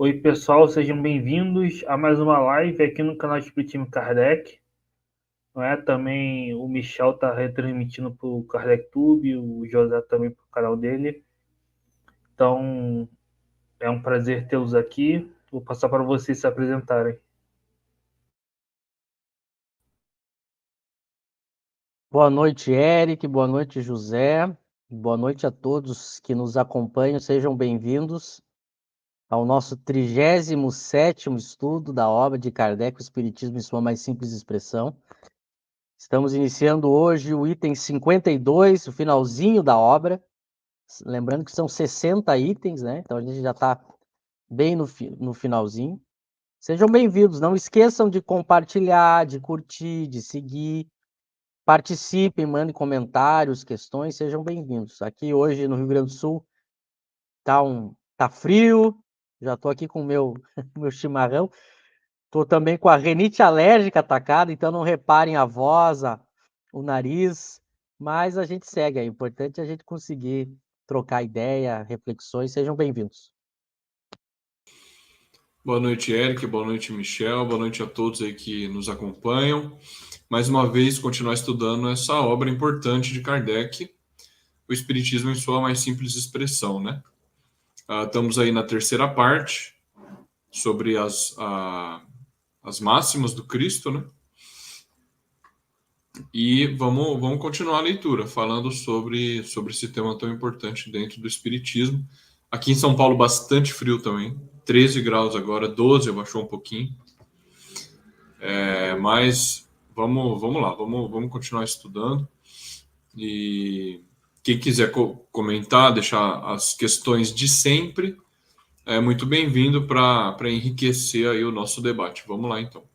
Oi, pessoal, sejam bem-vindos a mais uma live aqui no canal Espiritismo Kardec. Não é? Também o Michel está retransmitindo para o Kardec Tube, o José também para o canal dele. Então, é um prazer tê-los aqui. Vou passar para vocês se apresentarem. Boa noite, Eric. Boa noite, José. Boa noite a todos que nos acompanham. Sejam bem-vindos ao nosso 37º estudo da obra de Kardec, o Espiritismo em sua mais simples expressão. Estamos iniciando hoje o item 52, o finalzinho da obra. Lembrando que são 60 itens, né? Então a gente já está bem no finalzinho. Sejam bem-vindos. Não esqueçam de compartilhar, de curtir, de seguir. Participem, mandem comentários, questões, sejam bem-vindos. Aqui hoje no Rio Grande do Sul tá frio, já estou aqui com o meu, meu chimarrão. Estou também com a rinite alérgica atacada, então não reparem a voz, o nariz, mas a gente segue. É importante a gente conseguir trocar ideia, reflexões, sejam bem-vindos. Boa noite, Eric. Boa noite, Michel. Boa noite a todos aí que nos acompanham. Mais uma vez, continuar estudando essa obra importante de Kardec, o Espiritismo em sua mais simples expressão, né? Estamos aí na terceira parte, sobre as máximas do Cristo, né? E vamos continuar a leitura, falando sobre esse tema tão importante dentro do Espiritismo. Aqui em São Paulo, bastante frio também. 13 graus agora, 12, abaixou um pouquinho. Mas vamos lá, vamos continuar estudando. E quem quiser comentar, deixar as questões de sempre, é muito bem-vindo para enriquecer aí o nosso debate. Vamos lá, então.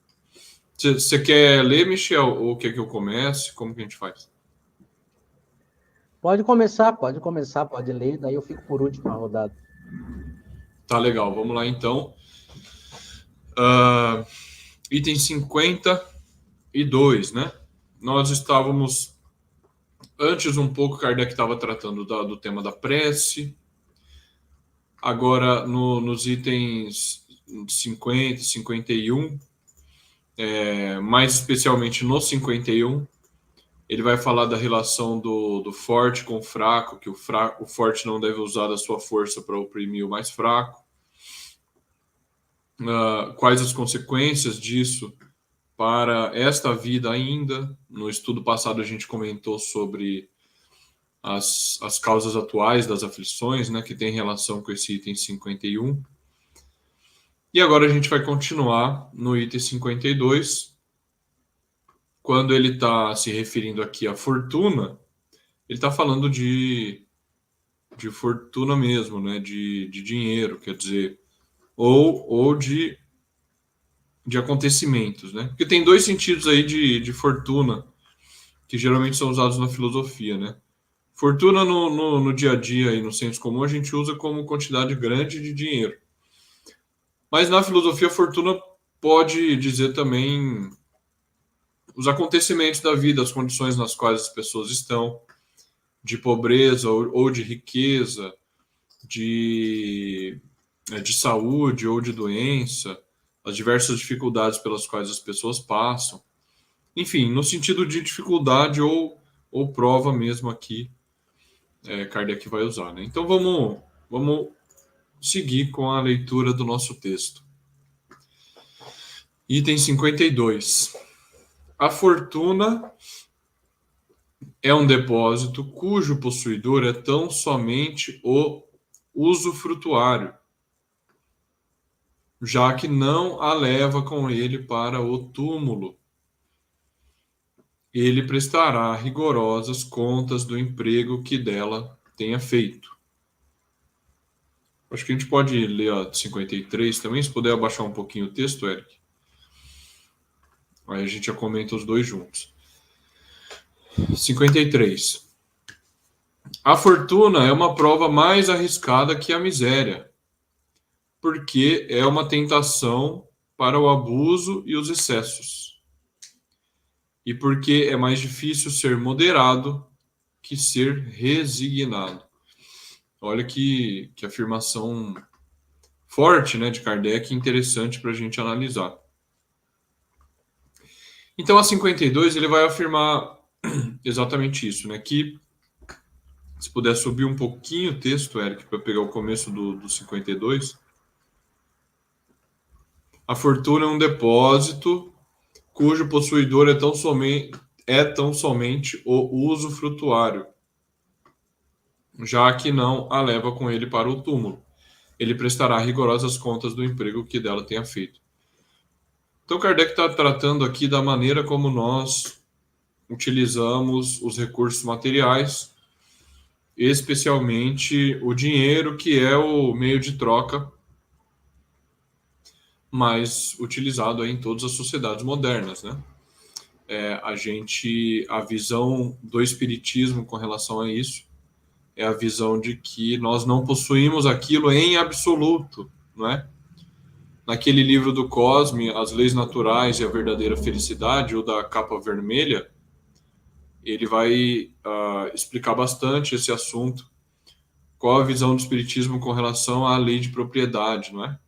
Você quer ler, Michel, ou quer que eu comece? Como que a gente faz? Pode começar, pode ler, daí eu fico por último na rodada. Tá legal, vamos lá então. Item 52, né? Nós estávamos, antes um pouco, Kardec estava tratando do tema da prece. Agora, nos itens 50, 51, mais especialmente no 51, ele vai falar da relação do forte com o fraco, que o forte não deve usar da sua força para oprimir o mais fraco. Quais as consequências disso para esta vida ainda. No estudo passado a gente comentou sobre as causas atuais das aflições, né, que tem relação com esse item 51. E agora a gente vai continuar no item 52, quando ele está se referindo aqui à fortuna, ele está falando de fortuna mesmo, né, de dinheiro, quer dizer, ou de acontecimentos, né? Porque tem dois sentidos aí de fortuna, que geralmente são usados na filosofia, né? Fortuna no dia a dia e no senso comum a gente usa como quantidade grande de dinheiro. Mas na filosofia, fortuna pode dizer também os acontecimentos da vida, as condições nas quais as pessoas estão, de pobreza ou de riqueza, de saúde ou de doença, as diversas dificuldades pelas quais as pessoas passam. Enfim, no sentido de dificuldade ou prova mesmo aqui, Kardec vai usar, né? Então vamos seguir com a leitura do nosso texto. Item 52. A fortuna é um depósito cujo possuidor é tão somente o usufrutuário, já que não a leva com ele para o túmulo. Ele prestará rigorosas contas do emprego que dela tenha feito. Acho que a gente pode ler a 53 também, se puder abaixar um pouquinho o texto, Eric. Aí a gente já comenta os dois juntos. 53. A fortuna é uma prova mais arriscada que a miséria, porque é uma tentação para o abuso e os excessos. E porque é mais difícil ser moderado que ser resignado. Olha que afirmação forte, né, de Kardec, interessante para a gente analisar. Então, a 52, ele vai afirmar exatamente isso, né, que, se puder subir um pouquinho o texto, Eric, para pegar o começo do 52, a fortuna é um depósito cujo possuidor é tão somente o usufrutuário, já que não a leva com ele para o túmulo. Ele prestará rigorosas contas do emprego que dela tenha feito. Então, Kardec está tratando aqui da maneira como nós utilizamos os recursos materiais, especialmente o dinheiro, que é o meio de troca mais utilizado aí em todas as sociedades modernas, né? A visão do espiritismo com relação a isso é a visão de que nós não possuímos aquilo em absoluto, não é? Naquele livro do Cosme, As Leis Naturais e a Verdadeira Felicidade, ou da capa vermelha, ele vai explicar bastante esse assunto. Qual a visão do Espiritismo com relação à lei de propriedade, não é?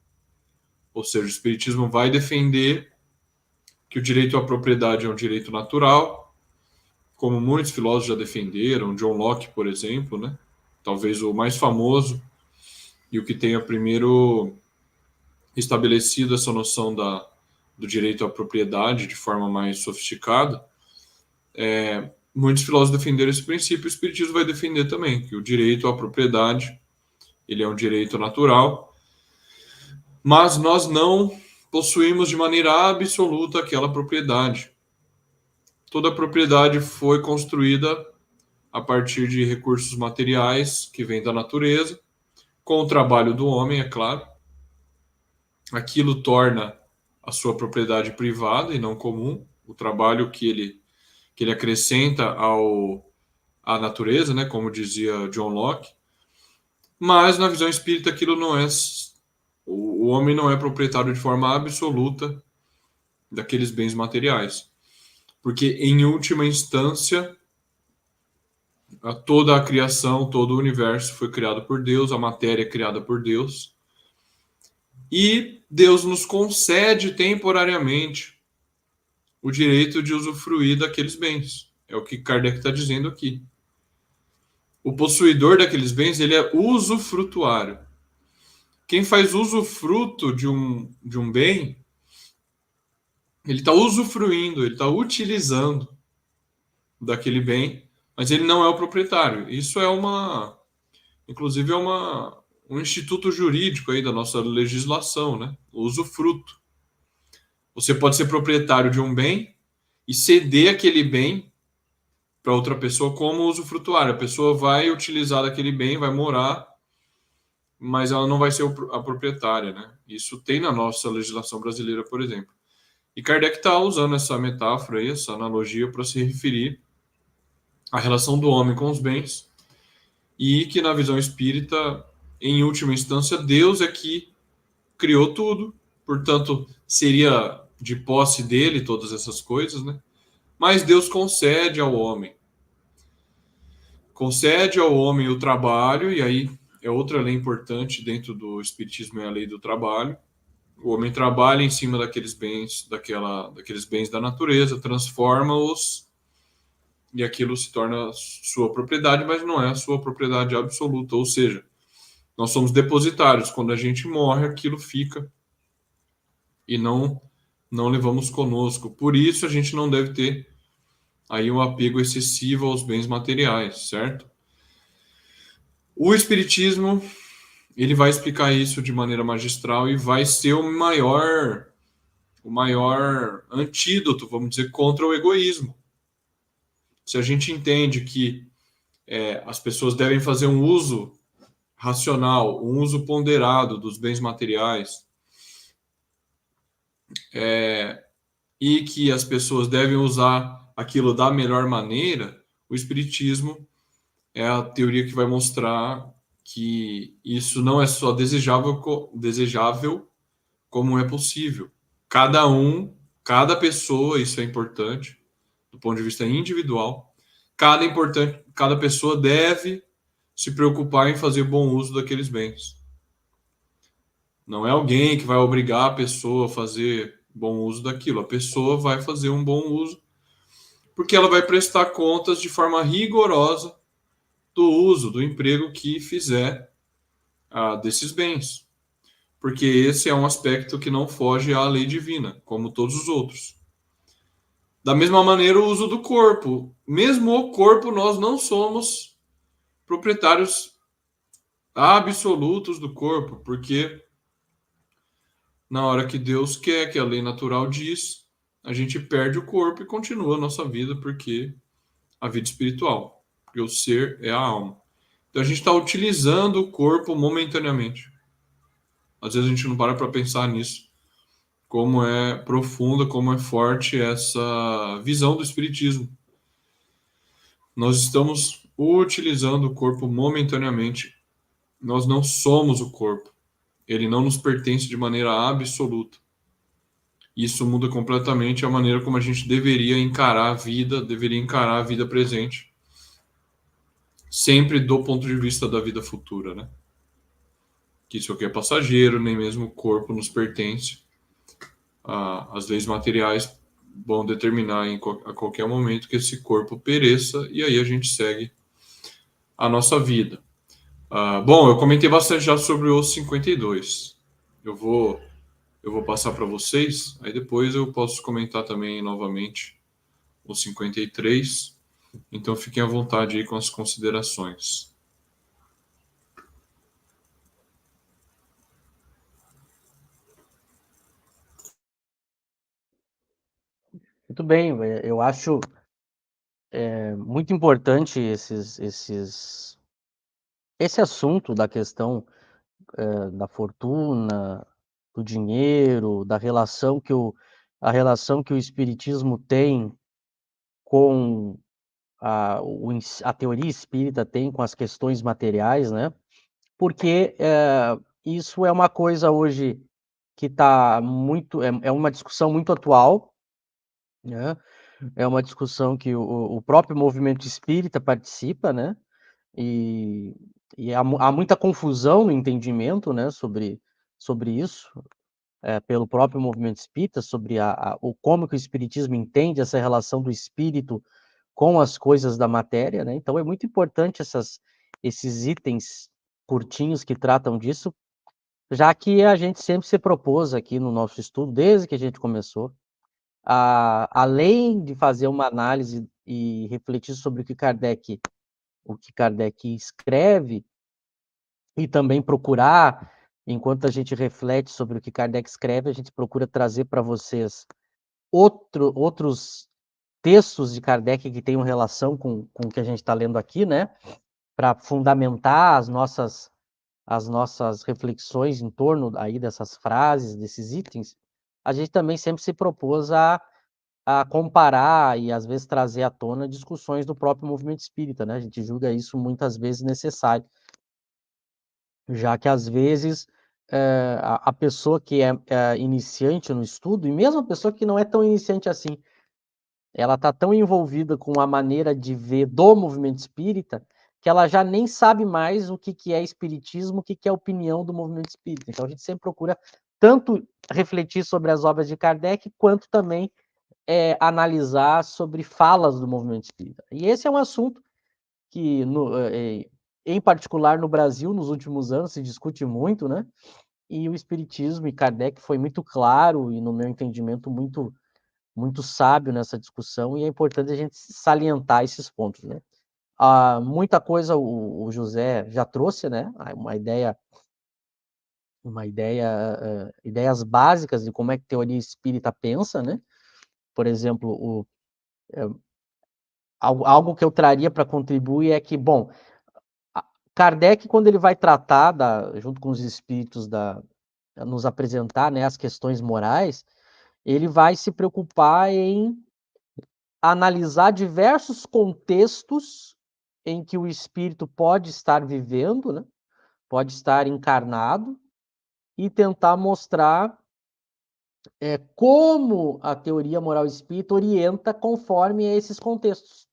Ou seja, o Espiritismo vai defender que o direito à propriedade é um direito natural, como muitos filósofos já defenderam, John Locke, por exemplo, né? Talvez o mais famoso e o que tenha primeiro estabelecido essa noção do direito à propriedade de forma mais sofisticada. Muitos filósofos defenderam esse princípio, o Espiritismo vai defender também, que o direito à propriedade ele é um direito natural, mas nós não possuímos de maneira absoluta aquela propriedade. Toda a propriedade foi construída a partir de recursos materiais que vêm da natureza, com o trabalho do homem, é claro. Aquilo torna a sua propriedade privada e não comum, o trabalho que ele acrescenta à natureza, né, como dizia John Locke. Mas na visão espírita aquilo não é, o homem não é proprietário de forma absoluta daqueles bens materiais, porque em última instância toda a criação, todo o universo foi criado por Deus, a matéria é criada por Deus, e Deus nos concede temporariamente o direito de usufruir daqueles bens. É o que Kardec está dizendo aqui. O possuidor daqueles bens, ele é usufrutuário. Quem faz usufruto de um bem, ele está usufruindo, ele está utilizando daquele bem, mas ele não é o proprietário. Isso inclusive um instituto jurídico aí da nossa legislação, né? O usufruto. Você pode ser proprietário de um bem e ceder aquele bem para outra pessoa como usufrutuário. A pessoa vai utilizar aquele bem, vai morar, mas ela não vai ser a proprietária, né? Isso tem na nossa legislação brasileira, por exemplo. E Kardec está usando essa metáfora aí, essa analogia, para se referir à relação do homem com os bens, e que na visão espírita, em última instância, Deus é que criou tudo, portanto, seria de posse dele todas essas coisas, né? Mas Deus concede ao homem o trabalho, e aí é outra lei importante dentro do espiritismo, é a lei do trabalho. O homem trabalha em cima daqueles bens, daqueles bens da natureza, transforma-os e aquilo se torna sua propriedade, mas não é a sua propriedade absoluta, ou seja, nós somos depositários. Quando a gente morre, aquilo fica e não levamos conosco. Por isso a gente não deve ter aí um apego excessivo aos bens materiais, certo? O Espiritismo, ele vai explicar isso de maneira magistral e vai ser o maior antídoto, vamos dizer, contra o egoísmo. Se a gente entende que as pessoas devem fazer um uso racional, um uso ponderado dos bens materiais, e que as pessoas devem usar aquilo da melhor maneira, o Espiritismo é a teoria que vai mostrar que isso não é só desejável como é possível. Cada pessoa, isso é importante, do ponto de vista individual, cada pessoa deve se preocupar em fazer bom uso daqueles bens. Não é alguém que vai obrigar a pessoa a fazer bom uso daquilo. A pessoa vai fazer um bom uso porque ela vai prestar contas de forma rigorosa do uso, do emprego que fizer desses bens. Porque esse é um aspecto que não foge à lei divina, como todos os outros. Da mesma maneira, o uso do corpo. Mesmo o corpo, nós não somos proprietários absolutos do corpo, porque na hora que Deus quer, que a lei natural diz, a gente perde o corpo e continua a nossa vida, porque a vida espiritual, porque o ser é a alma. Então a gente está utilizando o corpo momentaneamente. Às vezes a gente não para pensar nisso, como é profunda, como é forte essa visão do espiritismo. Nós estamos utilizando o corpo momentaneamente. Nós não somos o corpo. Ele não nos pertence de maneira absoluta. Isso muda completamente a maneira como a gente deveria encarar a vida presente, sempre do ponto de vista da vida futura, né? Que isso aqui é passageiro, nem mesmo o corpo nos pertence. As leis materiais vão determinar a qualquer momento que esse corpo pereça e aí a gente segue a nossa vida. Bom, eu comentei bastante já sobre os 52. Eu vou passar para vocês, aí depois eu posso comentar também novamente os 53. Então fiquem à vontade aí com as considerações. Muito bem, eu acho muito importante esse assunto da questão da fortuna, do dinheiro, da relação a relação que o espiritismo tem com a teoria espírita tem com as questões materiais, né? Porque isso é uma coisa hoje que está muito, é uma discussão muito atual, né? É uma discussão que o próprio movimento espírita participa, né? E, e há muita confusão no entendimento, né, sobre isso, pelo próprio movimento espírita, sobre o como que o espiritismo entende essa relação do espírito com as coisas da matéria, né? Então é muito importante esses itens curtinhos que tratam disso, já que a gente sempre se propôs aqui no nosso estudo, desde que a gente começou, além de fazer uma análise e refletir sobre o que Kardec escreve, e também procurar, enquanto a gente reflete sobre o que Kardec escreve, a gente procura trazer para vocês outros textos de Kardec que tenham relação com o que a gente está lendo aqui, né? Para fundamentar as nossas reflexões em torno aí dessas frases, desses itens, a gente também sempre se propôs a comparar e às vezes trazer à tona discussões do próprio movimento espírita, né? A gente julga isso muitas vezes necessário, já que às vezes a pessoa que é iniciante no estudo, e mesmo a pessoa que não é tão iniciante assim, ela está tão envolvida com a maneira de ver do movimento espírita, que ela já nem sabe mais o que é espiritismo, o que é opinião do movimento espírita. Então a gente sempre procura tanto refletir sobre as obras de Kardec, quanto também analisar sobre falas do movimento espírita. E esse é um assunto que, em particular no Brasil, nos últimos anos, se discute muito, né? E o espiritismo e Kardec foi muito claro e, no meu entendimento, muito sábio nessa discussão, e é importante a gente salientar esses pontos, né? Muita coisa o José já trouxe, né? Ideias básicas de como é que a teoria espírita pensa, né? Por exemplo, algo que eu traria para contribuir é que, bom, Kardec, quando ele vai tratar, junto com os espíritos, nos apresentar, né, as questões morais, ele vai se preocupar em analisar diversos contextos em que o espírito pode estar vivendo, né, pode estar encarnado, e tentar mostrar como a teoria moral espírita orienta conforme esses contextos,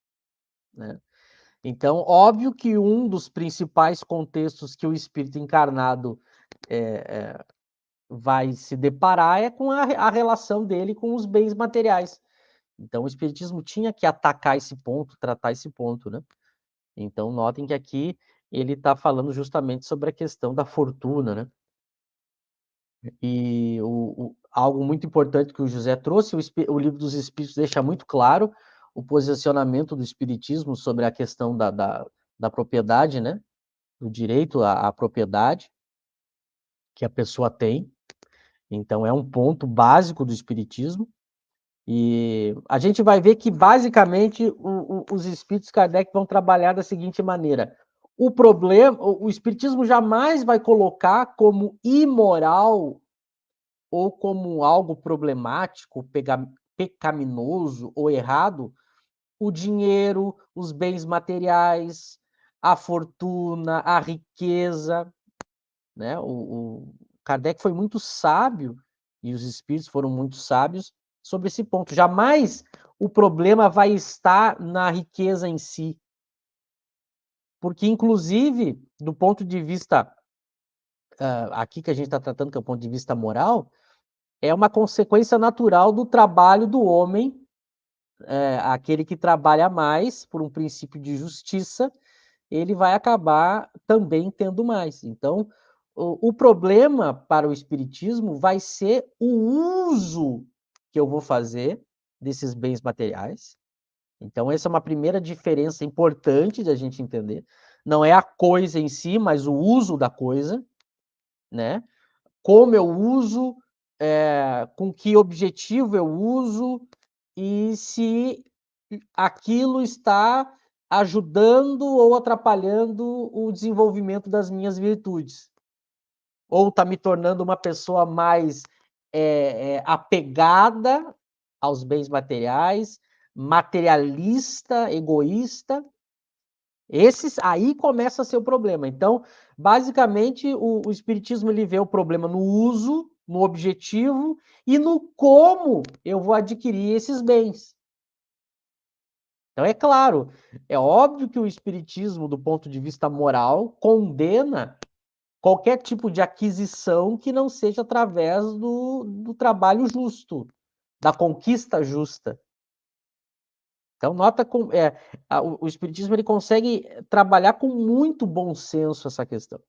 né? Então, óbvio que um dos principais contextos que o espírito encarnado vai se deparar é com a relação dele com os bens materiais. Então, o Espiritismo tinha que atacar esse ponto, tratar esse ponto, né? Então, notem que aqui ele está falando justamente sobre a questão da fortuna, né? E algo muito importante que o José trouxe, o Livro dos Espíritos deixa muito claro o posicionamento do Espiritismo sobre a questão da propriedade, né? Do direito à propriedade que a pessoa tem. Então, é um ponto básico do Espiritismo. E a gente vai ver que, basicamente, os espíritos Kardec vão trabalhar da seguinte maneira. O problema, o Espiritismo jamais vai colocar como imoral ou como algo problemático, pecaminoso ou errado o dinheiro, os bens materiais, a fortuna, a riqueza, né? O Kardec foi muito sábio e os espíritos foram muito sábios sobre esse ponto. Jamais o problema vai estar na riqueza em si, porque inclusive do ponto de vista aqui que a gente está tratando, que é o ponto de vista moral, é uma consequência natural do trabalho do homem, aquele que trabalha mais por um princípio de justiça, ele vai acabar também tendo mais. Então, o problema para o espiritismo vai ser o uso que eu vou fazer desses bens materiais. Então, essa é uma primeira diferença importante da gente entender. Não é a coisa em si, mas o uso da coisa, né? Como eu uso, com que objetivo eu uso e se aquilo está ajudando ou atrapalhando o desenvolvimento das minhas virtudes. Ou está me tornando uma pessoa mais apegada aos bens materiais, materialista, egoísta. Aí começa a ser o problema. Então, basicamente, o Espiritismo ele vê o problema no uso, no objetivo e no como eu vou adquirir esses bens. Então, é claro, é óbvio que o Espiritismo, do ponto de vista moral, condena qualquer tipo de aquisição que não seja através do trabalho justo, da conquista justa. Então, nota como o Espiritismo ele consegue trabalhar com muito bom senso essa questão.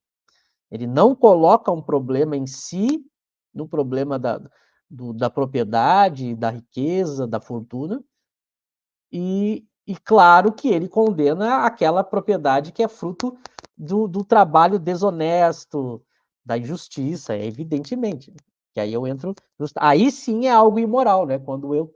Ele não coloca um problema em si, no problema da propriedade, da riqueza, da fortuna, e claro que ele condena aquela propriedade que é fruto do trabalho desonesto, da injustiça, evidentemente. Que aí eu entro. Aí sim é algo imoral, né? Quando eu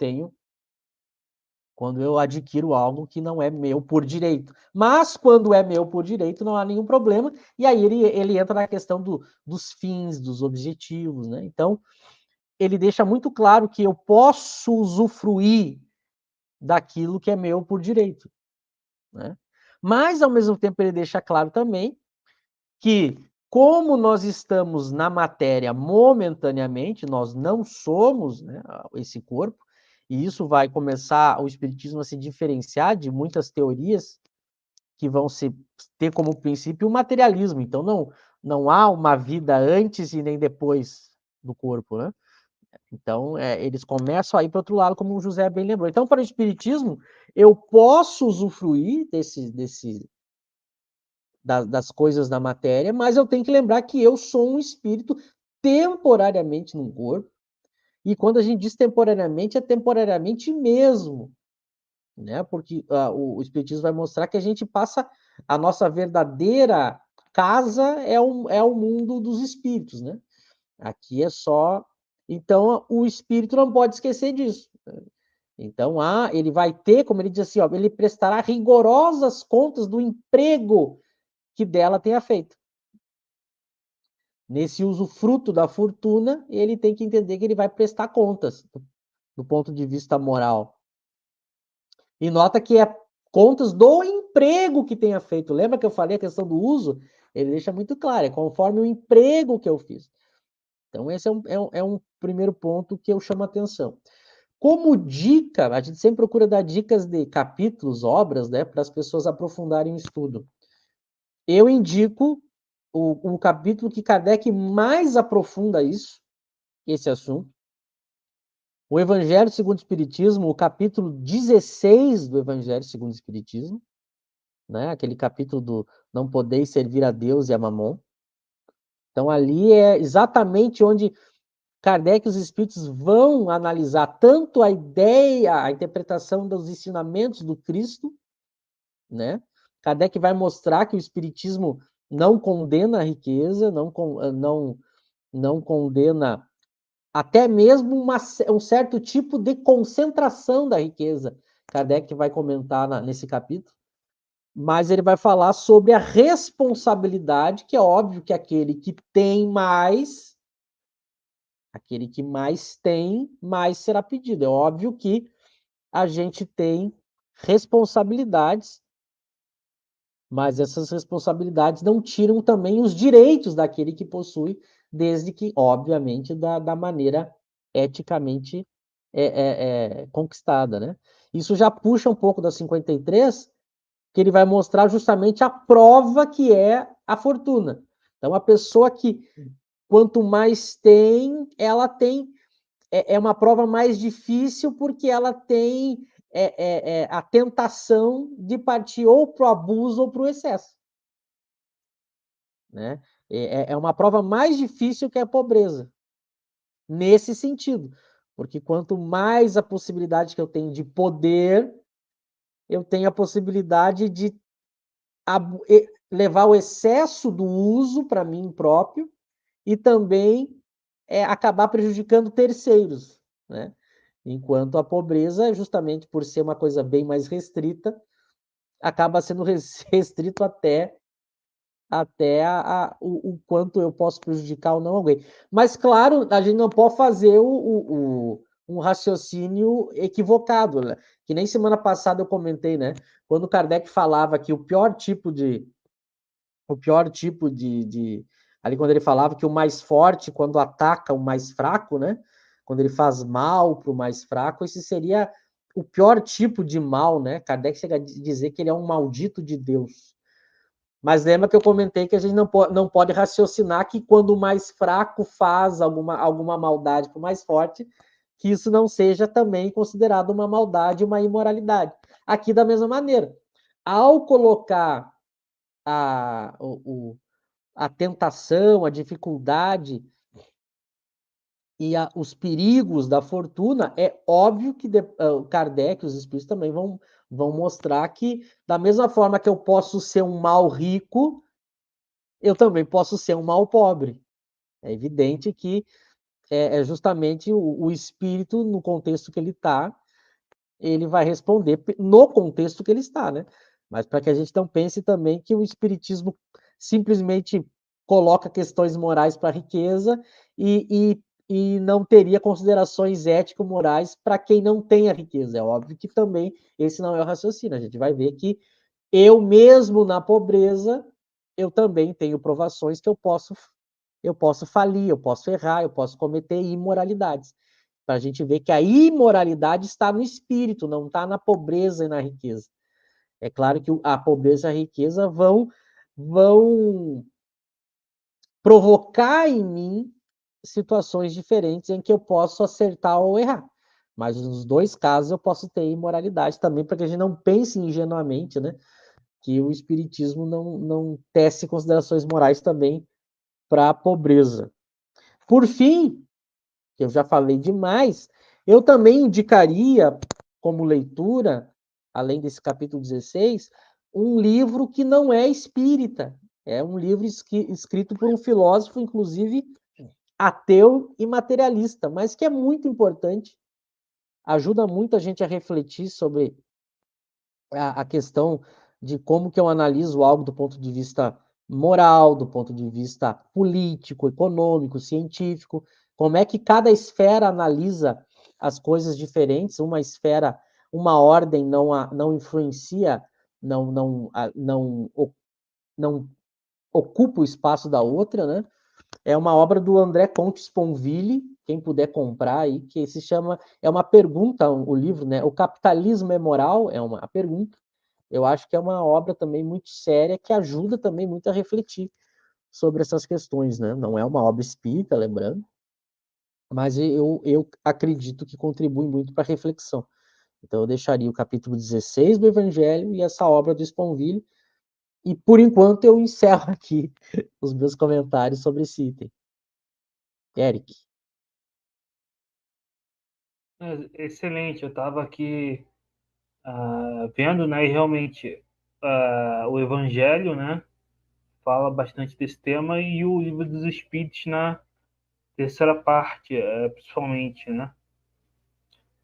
adquiro algo que não é meu por direito. Mas quando é meu por direito, não há nenhum problema. E aí ele entra na questão dos fins, dos objetivos, né? Então, ele deixa muito claro que eu posso usufruir daquilo que é meu por direito, né? Mas, ao mesmo tempo, ele deixa claro também que, como nós estamos na matéria momentaneamente, nós não somos, né, esse corpo, e isso vai começar o Espiritismo a se diferenciar de muitas teorias que vão ter como princípio o materialismo. Então, não há uma vida antes e nem depois do corpo, né? Então, eles começam a ir para outro lado, como o José bem lembrou. Então, para o Espiritismo, eu posso usufruir das coisas da matéria, mas eu tenho que lembrar que eu sou um espírito temporariamente num corpo, e quando a gente diz temporariamente, é temporariamente mesmo, né? Porque o Espiritismo vai mostrar que a gente passa a nossa verdadeira casa é o mundo dos espíritos, né? Aqui é só. Então, o espírito não pode esquecer disso. Então, ele vai ter, como ele diz assim, ó, ele prestará rigorosas contas do emprego que dela tenha feito. Nesse usufruto da fortuna, ele tem que entender que ele vai prestar contas do ponto de vista moral. E nota que é contas do emprego que tenha feito. Lembra que eu falei a questão do uso? Ele deixa muito claro, é conforme o emprego que eu fiz. Então, esse é um primeiro ponto que eu chamo a atenção. Como dica, a gente sempre procura dar dicas de capítulos, obras, né, para as pessoas aprofundarem o estudo. Eu indico o capítulo que Kardec mais aprofunda isso, esse assunto. O Evangelho segundo o Espiritismo, o capítulo 16 do Evangelho segundo o Espiritismo, né? Aquele capítulo do não podeis servir a Deus e a Mamon. Então, ali é exatamente onde Kardec e os espíritos vão analisar tanto a ideia, a interpretação dos ensinamentos do Cristo, né? Kardec vai mostrar que o espiritismo não condena a riqueza, não condena até mesmo um certo tipo de concentração da riqueza. Kardec vai comentar nesse capítulo, mas ele vai falar sobre a responsabilidade, que é óbvio que aquele que mais tem, mais será pedido. É óbvio que a gente tem responsabilidades, mas essas responsabilidades não tiram também os direitos daquele que possui, desde que, obviamente, da maneira eticamente conquistada, né? Isso já puxa um pouco da 53, que ele vai mostrar justamente a prova que é a fortuna. Então, a pessoa que, quanto mais tem, ela tem é uma prova mais difícil porque ela tem a tentação de partir ou para o abuso ou para o excesso. Né? É uma prova mais difícil que a pobreza, nesse sentido. Porque quanto mais a possibilidade que eu tenho de poder, eu tenho a possibilidade de levar o excesso do uso para mim próprio e também acabar prejudicando terceiros, né? Enquanto a pobreza, justamente por ser uma coisa bem mais restrita, acaba sendo restrito até o quanto eu posso prejudicar ou não alguém. Mas, claro, a gente não pode fazer um raciocínio equivocado, né? Que nem semana passada eu comentei, né? Quando Kardec falava que o pior tipo de ali quando ele falava que o mais forte, quando ataca o mais fraco, né? Quando ele faz mal para o mais fraco, esse seria o pior tipo de mal, né? Kardec chega a dizer que ele é um maldito de Deus. Mas lembra que eu comentei que a gente não pode raciocinar que quando o mais fraco faz alguma maldade para o mais forte, que isso não seja também considerado uma maldade, uma imoralidade. Aqui da mesma maneira. Ao colocar a tentação, a dificuldade e os perigos da fortuna, é óbvio que o Kardec, os espíritos também vão mostrar que, da mesma forma que eu posso ser um mal rico, eu também posso ser um mal pobre. É evidente que é justamente o espírito, no contexto que ele está, ele vai responder no contexto que ele está, né? Mas para que a gente não pense também que o espiritismo simplesmente coloca questões morais para a riqueza e não teria considerações ético-morais para quem não tem a riqueza. É óbvio que também esse não é o raciocínio. A gente vai ver que eu mesmo na pobreza, eu também tenho provações que eu posso falir, eu posso errar, eu posso cometer imoralidades. Para a gente ver que a imoralidade está no espírito, não está na pobreza e na riqueza. É claro que a pobreza e a riqueza vão provocar em mim situações diferentes em que eu posso acertar ou errar. Mas nos dois casos eu posso ter imoralidade também, para que a gente não pense ingenuamente, né? Que o espiritismo não tece considerações morais também para a pobreza. Por fim, que eu já falei demais, eu também indicaria como leitura, além desse capítulo 16, um livro que não é espírita. É um livro escrito por um filósofo, inclusive ateu e materialista, mas que é muito importante, ajuda muito a gente a refletir sobre a questão de como que eu analiso algo do ponto de vista moral, do ponto de vista político, econômico, científico, como é que cada esfera analisa as coisas diferentes, uma esfera, uma ordem não influencia, não ocupa o espaço da outra, né? É uma obra do André Comte Sponville, quem puder comprar aí, que se chama, é uma pergunta, o livro, né? O capitalismo é moral? É uma pergunta. Eu acho que é uma obra também muito séria que ajuda também muito a refletir sobre essas questões, né? Não é uma obra espírita, lembrando, mas eu acredito que contribui muito para a reflexão. Então, eu deixaria o capítulo 16 do Evangelho e essa obra do Sponville, e por enquanto eu encerro aqui os meus comentários sobre esse item. Eric. Excelente, eu estava aqui vendo, né, e realmente o Evangelho, né, fala bastante desse tema e o Livro dos Espíritos na terceira parte, principalmente, né.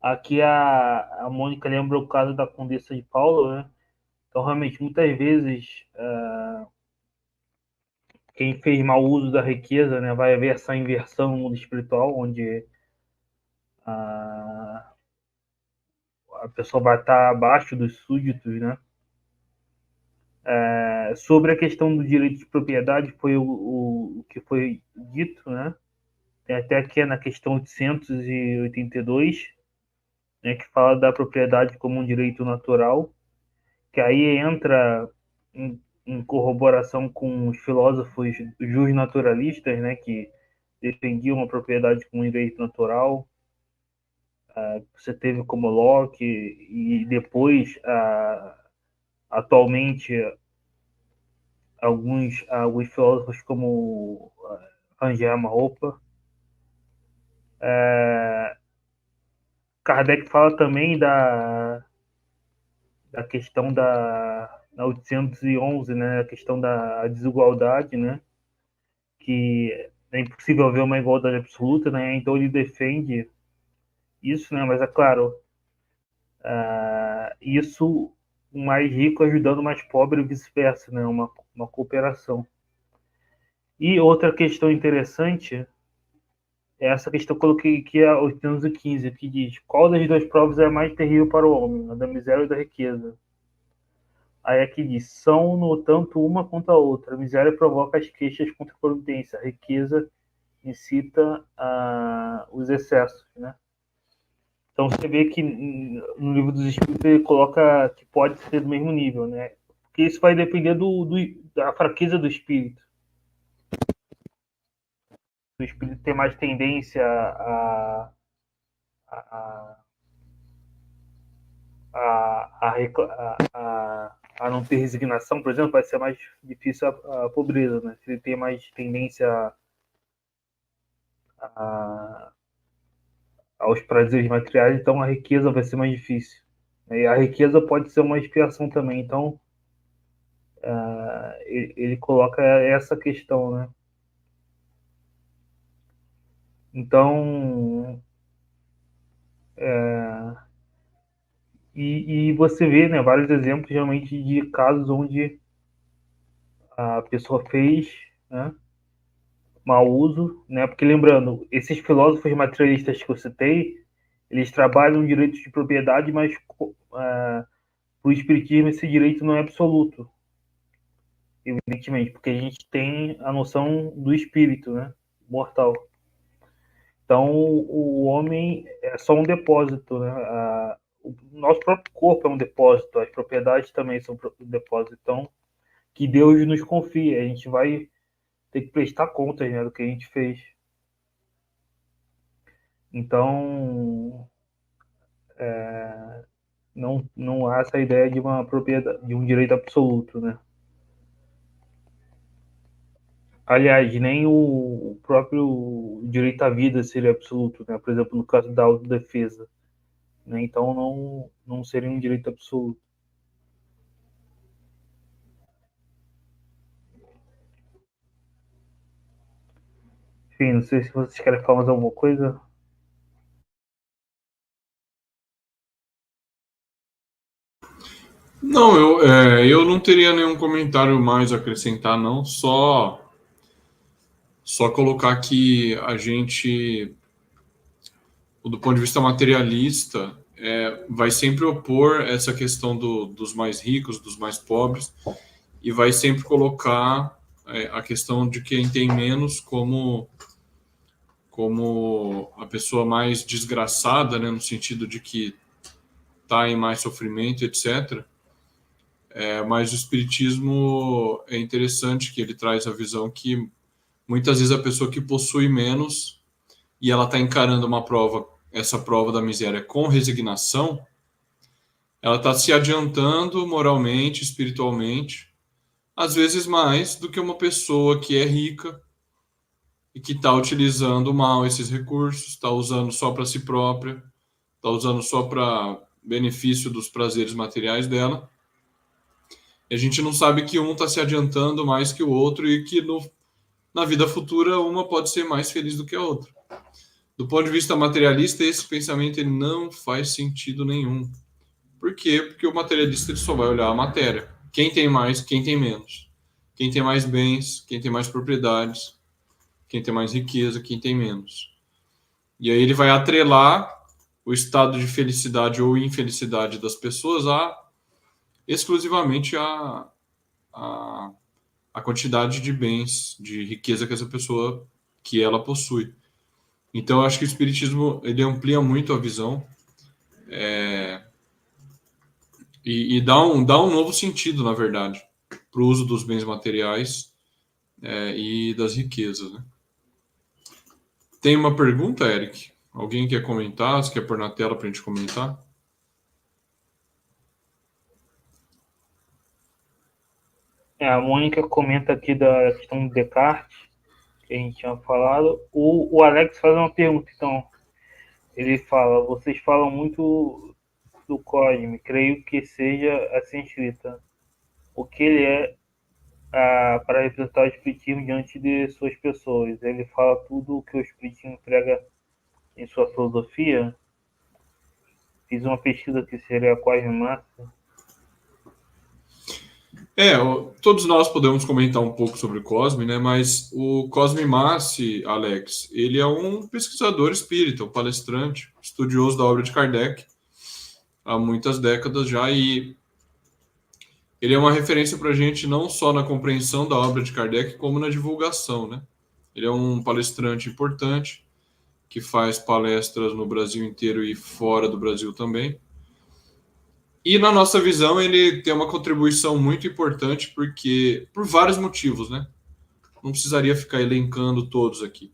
Aqui a Mônica lembra o caso da Condessa de Paulo, né, então realmente muitas vezes quem fez mau uso da riqueza, né, vai haver essa inversão no mundo espiritual, onde a, a pessoa vai estar abaixo dos súditos, né. Sobre a questão do direito de propriedade, foi o que foi dito, né? Tem até aqui na questão 882, né, que fala da propriedade como um direito natural, que aí entra em corroboração com os filósofos justnaturalistas, né, que defendiam a propriedade como um direito natural. Você teve como Locke e depois, atualmente, alguns filósofos como Rangel Roupa. Kardec fala também da questão da 811, né, a questão da desigualdade, né, que é impossível haver uma igualdade absoluta, né, então ele defende isso, né, mas é claro, isso o mais rico ajudando o mais pobre e vice-versa, né, uma cooperação. E outra questão interessante é essa questão que eu coloquei que é 815, que diz: qual das duas provas é mais terrível para o homem, a da miséria ou da riqueza? Aí aqui diz: são, no tanto, uma contra a outra. A miséria provoca as queixas contra a providência, a riqueza incita os excessos, né? Então você vê que no livro dos Espíritos ele coloca que pode ser do mesmo nível, né? Porque isso vai depender da fraqueza do espírito. O espírito tem mais tendência a, a não ter resignação, por exemplo, vai ser mais difícil a pobreza, né? Se ele tem mais tendência a, aos prazeres materiais, então a riqueza vai ser mais difícil. E a riqueza pode ser uma expiação também, então ele coloca essa questão, né? Então, e você vê, né, vários exemplos realmente de casos onde a pessoa fez, né, mau uso, né? Porque lembrando, esses filósofos materialistas que eu citei, eles trabalham direitos de propriedade, mas para o espiritismo esse direito não é absoluto, evidentemente, porque a gente tem a noção do espírito, né? Mortal. Então, o homem é só um depósito, né? O nosso próprio corpo é um depósito, as propriedades também são um depósito. Então, que Deus nos confia, a gente vai ter que prestar contas, né, do que a gente fez. Então, não há essa ideia de uma propriedade, de um direito absoluto, né? Aliás, nem o próprio direito à vida seria absoluto, né? Por exemplo, no caso da autodefesa, né? Então não seria um direito absoluto. Enfim, não sei se vocês querem falar mais alguma coisa. Não, eu não teria nenhum comentário mais a acrescentar, não. Só colocar que a gente, do ponto de vista materialista, vai sempre opor essa questão dos mais ricos, dos mais pobres, e vai sempre colocar a questão de quem tem menos como a pessoa mais desgraçada, né, no sentido de que está em mais sofrimento, etc. Mas o espiritismo é interessante que ele traz a visão que muitas vezes a pessoa que possui menos, e ela está encarando essa prova da miséria com resignação, ela está se adiantando moralmente, espiritualmente, às vezes mais do que uma pessoa que é rica e que está utilizando mal esses recursos, está usando só para si própria, está usando só para benefício dos prazeres materiais dela. E a gente não sabe que um está se adiantando mais que o outro e que na vida futura uma pode ser mais feliz do que a outra. Do ponto de vista materialista, esse pensamento ele não faz sentido nenhum. Por quê? Porque o materialista ele só vai olhar a matéria. Quem tem mais, quem tem menos. Quem tem mais bens, quem tem mais propriedades, quem tem mais riqueza, quem tem menos. E aí ele vai atrelar o estado de felicidade ou infelicidade das pessoas exclusivamente a quantidade de bens, de riqueza que essa pessoa, que ela possui. Então, eu acho que o Espiritismo ele amplia muito a visão e dá um novo sentido, na verdade, para o uso dos bens materiais e das riquezas. Né? Tem uma pergunta, Eric? Alguém quer comentar? Você quer pôr na tela para a gente comentar? A Mônica comenta aqui da questão do Descartes, que a gente tinha falado. O Alex faz uma pergunta, então. Ele fala: vocês falam muito do Cosme, creio que seja assim escrita. O que ele é para representar o Espiritismo diante de suas pessoas? Ele fala tudo o que o Espiritismo prega em sua filosofia? Fiz uma pesquisa que seria Cosme Massa. Todos nós podemos comentar um pouco sobre o Cosme, né? Mas o Cosme Massi, Alex, ele é um pesquisador espírita, um palestrante, estudioso da obra de Kardec há muitas décadas já, e ele é uma referência para a gente não só na compreensão da obra de Kardec, como na divulgação, né? Ele é um palestrante importante, que faz palestras no Brasil inteiro e fora do Brasil também. E na nossa visão, ele tem uma contribuição muito importante por vários motivos, né? Não precisaria ficar elencando todos aqui.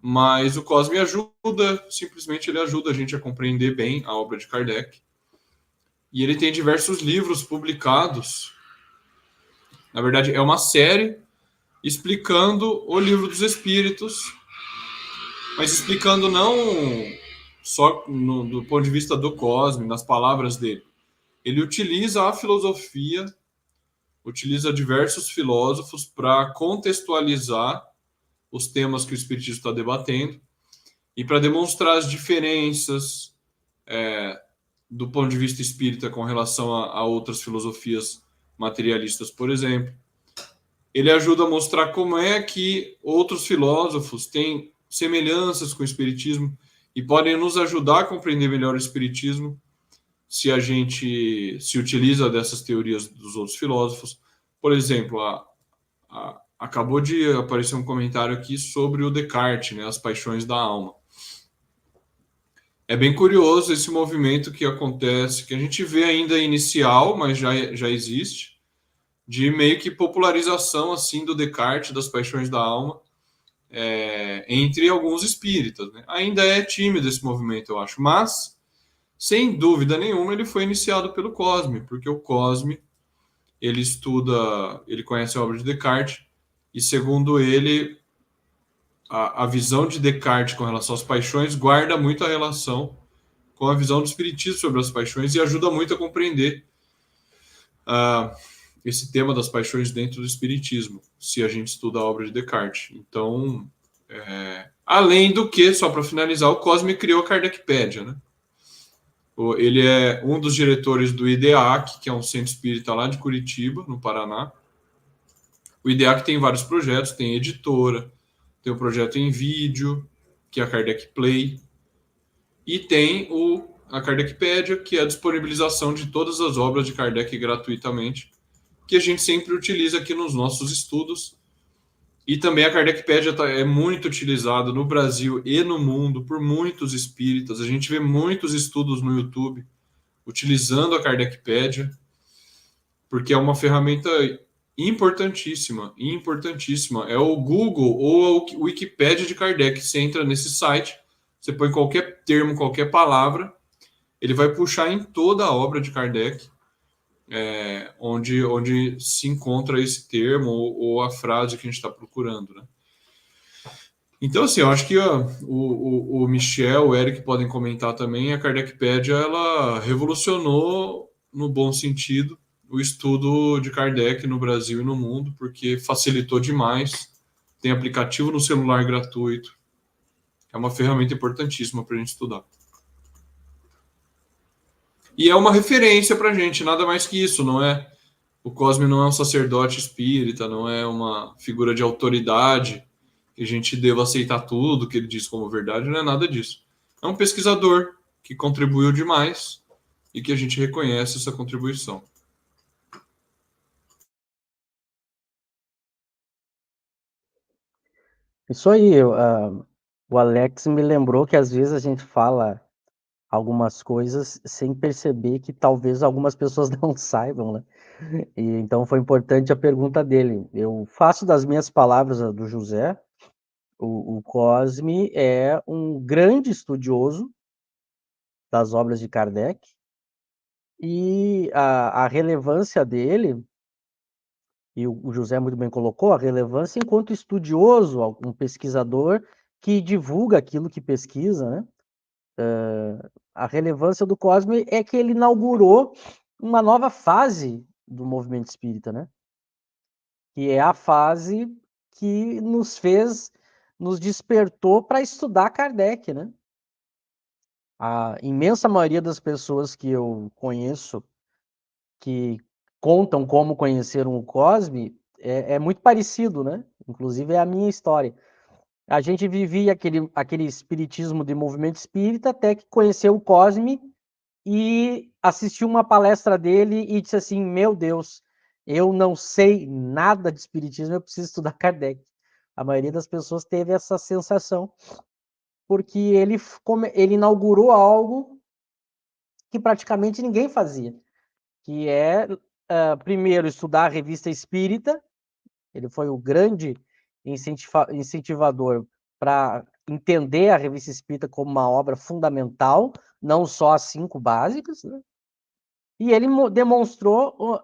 Mas o Cosme ajuda, simplesmente ele ajuda a gente a compreender bem a obra de Kardec. E ele tem diversos livros publicados. Na verdade, é uma série explicando o Livro dos Espíritos, mas explicando não só do ponto de vista do Cosme, nas palavras dele. Ele utiliza a filosofia, utiliza diversos filósofos para contextualizar os temas que o Espiritismo está debatendo e para demonstrar as diferenças do ponto de vista espírita com relação a outras filosofias materialistas, por exemplo. Ele ajuda a mostrar como é que outros filósofos têm semelhanças com o Espiritismo e podem nos ajudar a compreender melhor o Espiritismo se a gente se utiliza dessas teorias dos outros filósofos. Por exemplo, acabou de aparecer um comentário aqui sobre o Descartes, né, as paixões da alma. É bem curioso esse movimento que acontece, que a gente vê ainda inicial, mas já existe, de meio que popularização assim do Descartes, das paixões da alma, entre alguns espíritas. Né? Ainda é tímido esse movimento, eu acho, mas sem dúvida nenhuma, ele foi iniciado pelo Cosme, porque o Cosme, ele conhece a obra de Descartes, e segundo ele, a visão de Descartes com relação às paixões guarda muito a relação com a visão do Espiritismo sobre as paixões e ajuda muito a compreender esse tema das paixões dentro do Espiritismo, se a gente estuda a obra de Descartes. Então, além do que, só para finalizar, o Cosme criou a Kardecpédia, né? Ele é um dos diretores do IDEAC, que é um centro espírita lá de Curitiba, no Paraná. O IDEAC tem vários projetos, tem editora, tem o projeto em vídeo, que é a Kardec Play, e tem a Kardecpédia, que é a disponibilização de todas as obras de Kardec gratuitamente, que a gente sempre utiliza aqui nos nossos estudos. E também a Kardecpédia é muito utilizada no Brasil e no mundo por muitos espíritas. A gente vê muitos estudos no YouTube utilizando a Kardecpédia, porque é uma ferramenta Importantíssima, importantíssima. É o Google ou o Wikipédia de Kardec. Você entra nesse site, você põe qualquer termo, qualquer palavra, ele vai puxar em toda a obra de Kardec, onde se encontra esse termo ou a frase que a gente está procurando, né? Então, assim, eu acho que o Michel, o Eric podem comentar também. A Kardecpédia, ela revolucionou, no bom sentido, o estudo de Kardec no Brasil e no mundo, porque facilitou demais. Tem aplicativo no celular gratuito. É uma ferramenta importantíssima para a gente estudar. E é uma referência para a gente, nada mais que isso, não é? O Cosme não é um sacerdote espírita, não é uma figura de autoridade que a gente deva aceitar tudo que ele diz como verdade, não é nada disso. É um pesquisador que contribuiu demais e que a gente reconhece essa contribuição. Isso aí, o Alex me lembrou que às vezes a gente fala algumas coisas sem perceber que talvez algumas pessoas não saibam, né? E então foi importante a pergunta dele. Eu faço das minhas palavras a do José. O Cosme é um grande estudioso das obras de Kardec e a relevância dele, e o José muito bem colocou, a relevância enquanto estudioso, um pesquisador que divulga aquilo que pesquisa, né? A relevância do Cosme é que ele inaugurou uma nova fase do movimento espírita, né? Que é a fase que nos despertou para estudar Kardec, né? A imensa maioria das pessoas que eu conheço que contam como conheceram o Cosme é muito parecido, né? Inclusive é a minha história. A gente vivia aquele espiritismo de movimento espírita até que conheceu o Cosme e assistiu uma palestra dele e disse assim: meu Deus, eu não sei nada de espiritismo, eu preciso estudar Kardec. A maioria das pessoas teve essa sensação, porque ele inaugurou algo que praticamente ninguém fazia, que é, primeiro, estudar a revista espírita. Ele foi o grande incentivador para entender a revista espírita como uma obra fundamental, não só as 5 básicas, né? E ele demonstrou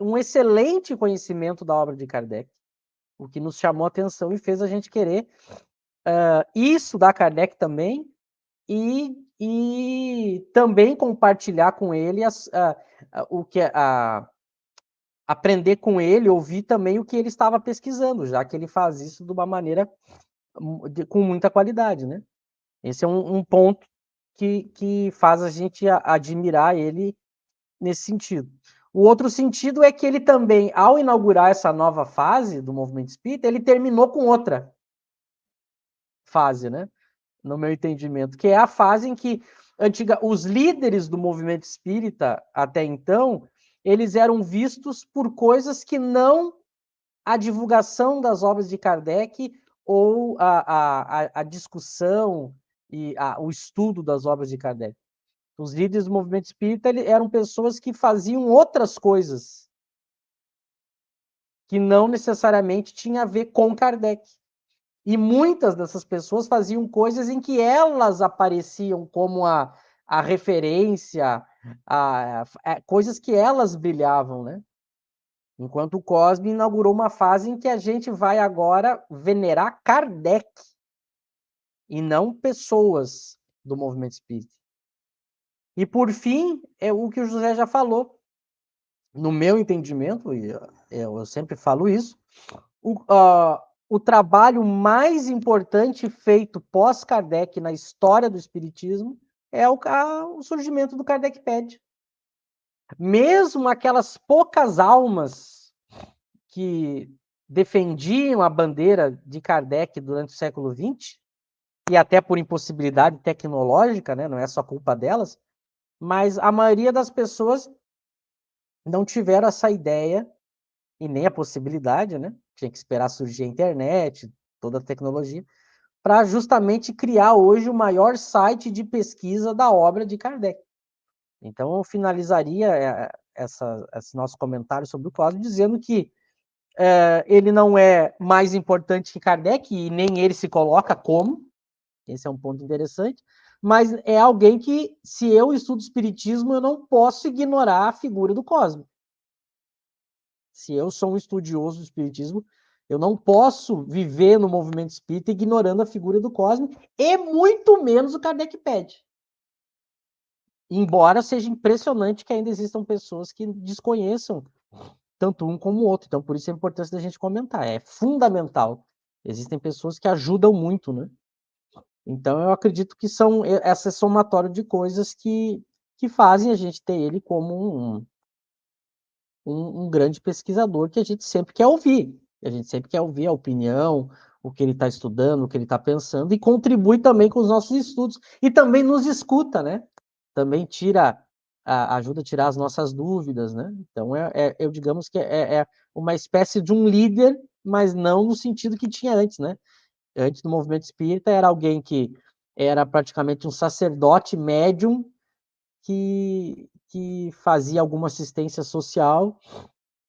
um excelente conhecimento da obra de Kardec, o que nos chamou a atenção e fez a gente querer estudar Kardec também e também compartilhar com ele aprender com ele, ouvir também o que ele estava pesquisando, já que ele faz isso de uma maneira com muita qualidade, né? Esse é um ponto que faz a gente admirar ele nesse sentido. O outro sentido é que ele também, ao inaugurar essa nova fase do movimento espírita, ele terminou com outra fase, né? No meu entendimento, que é a fase em que os líderes do movimento espírita, até então, eles eram vistos por coisas que não a divulgação das obras de Kardec ou a discussão e o estudo das obras de Kardec. Os líderes do movimento espírita eram pessoas que faziam outras coisas que não necessariamente tinham a ver com Kardec. E muitas dessas pessoas faziam coisas em que elas apareciam como a referência, coisas que elas brilhavam, né? Enquanto o Cosme inaugurou uma fase em que a gente vai agora venerar Kardec e não pessoas do movimento espírita. E, por fim, é o que o José já falou. No meu entendimento, e eu sempre falo isso, o trabalho mais importante feito pós-Kardec na história do espiritismo é o surgimento do Kardecpédia. Mesmo aquelas poucas almas que defendiam a bandeira de Kardec durante o século XX, e até por impossibilidade tecnológica, né, não é só culpa delas, mas a maioria das pessoas não tiveram essa ideia e nem a possibilidade, né? Tinha que esperar surgir a internet, toda a tecnologia, para justamente criar hoje o maior site de pesquisa da obra de Kardec. Então, eu finalizaria esse nosso comentário sobre o Cosme dizendo que ele não é mais importante que Kardec, e nem ele se coloca como, esse é um ponto interessante, mas é alguém que, se eu estudo espiritismo, eu não posso ignorar a figura do Cosme. Se eu sou um estudioso do espiritismo, eu não posso viver no movimento espírita ignorando a figura do Cosme, e muito menos o Kardec pede. Embora seja impressionante que ainda existam pessoas que desconheçam tanto um como o outro. Então, por isso a importância da gente comentar. É fundamental. Existem pessoas que ajudam muito, né? Então, eu acredito que são essa somatória de coisas que fazem a gente ter ele como um grande pesquisador que a gente sempre quer ouvir. A gente sempre quer ouvir a opinião, o que ele está estudando, o que ele está pensando, e contribui também com os nossos estudos. E também nos escuta, né? Também ajuda a tirar as nossas dúvidas, né? Então, eu digamos que é uma espécie de um líder, mas não no sentido que tinha antes, né? Antes do movimento espírita, era alguém que era praticamente um sacerdote médium que fazia alguma assistência social.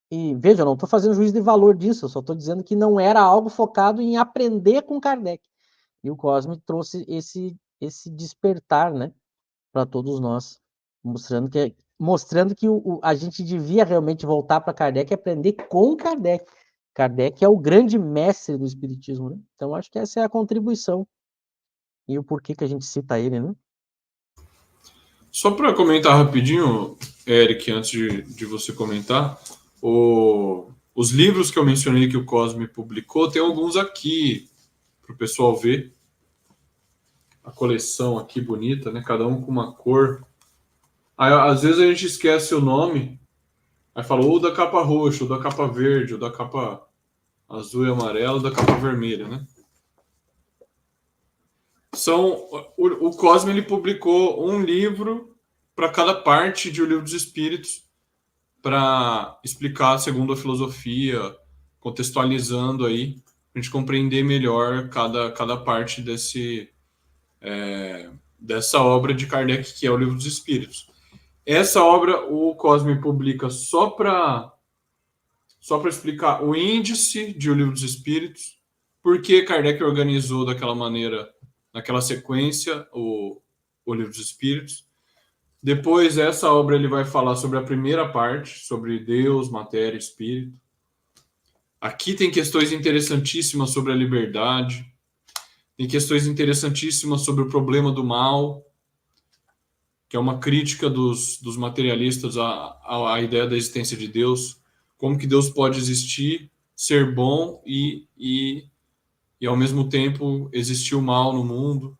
E veja, eu não estou fazendo juízo de valor disso, eu só estou dizendo que não era algo focado em aprender com Kardec. E o Cosme trouxe esse despertar, né, para todos nós, mostrando que a gente devia realmente voltar para Kardec e aprender com Kardec. Kardec é o grande mestre do espiritismo, né? Então acho que essa é a contribuição e o porquê que a gente cita ele, né? Só para comentar rapidinho, Eric, antes de você comentar, os livros que eu mencionei que o Cosme publicou, tem alguns aqui para o pessoal ver. A coleção aqui bonita, né? Cada um com uma cor. Aí, às vezes a gente esquece o nome, aí fala ou da capa roxa, ou da capa verde, ou da capa azul e amarela, ou da capa vermelha, né? O Cosme ele publicou um livro para cada parte de O Livro dos Espíritos, para explicar segundo a filosofia, contextualizando aí, a gente compreender melhor cada parte dessa obra de Kardec, que é O Livro dos Espíritos. Essa obra o Cosme publica só para explicar o índice de O Livro dos Espíritos, por que Kardec organizou daquela maneira, naquela sequência, o Livro dos Espíritos. Depois, essa obra ele vai falar sobre a primeira parte, sobre Deus, matéria, espírito. Aqui tem questões interessantíssimas sobre a liberdade, tem questões interessantíssimas sobre o problema do mal, que é uma crítica dos materialistas à ideia da existência de Deus, como que Deus pode existir, ser bom e ao mesmo tempo existir o mal no mundo.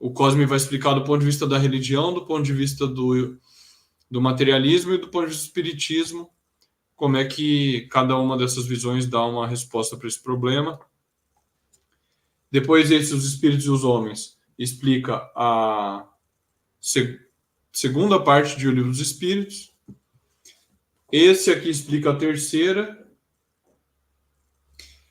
O Cosme vai explicar do ponto de vista da religião, do ponto de vista do materialismo e do ponto de vista do espiritismo, como é que cada uma dessas visões dá uma resposta para esse problema. Depois, Os Espíritos e os Homens explica a segunda parte de O Livro dos Espíritos. Esse aqui explica a terceira.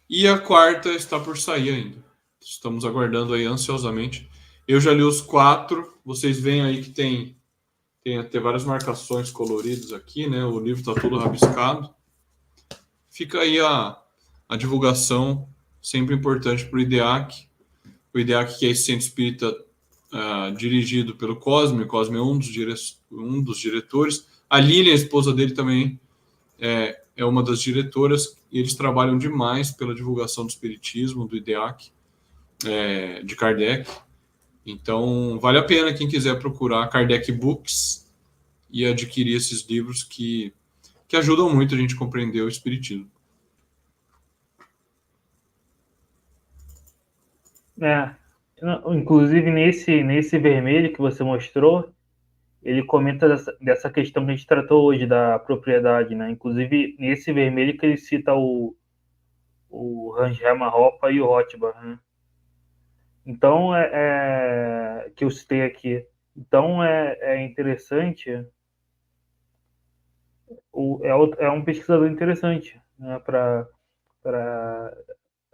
E a quarta está por sair ainda. Estamos aguardando aí ansiosamente. Eu já li os 4. Vocês veem aí que tem até várias marcações coloridas aqui, né? O livro está todo rabiscado. Fica aí a divulgação, sempre importante para o IDEAC. O IDEAC, que é esse centro espírita dirigido pelo Cosme. O Cosme é um dos diretores. A Lilian, a esposa dele, também é uma das diretoras, e eles trabalham demais pela divulgação do espiritismo, do IDEAC, de Kardec. Então, vale a pena quem quiser procurar Kardec Books e adquirir esses livros que ajudam muito a gente a compreender o espiritismo. Inclusive, nesse vermelho que você mostrou, ele comenta dessa questão que a gente tratou hoje, da propriedade, né? Inclusive, nesse vermelho que ele cita o Hans Hermann Hoppe e o Rothbard, né? Então, que eu citei aqui. Então, é interessante, é um pesquisador interessante, né? Para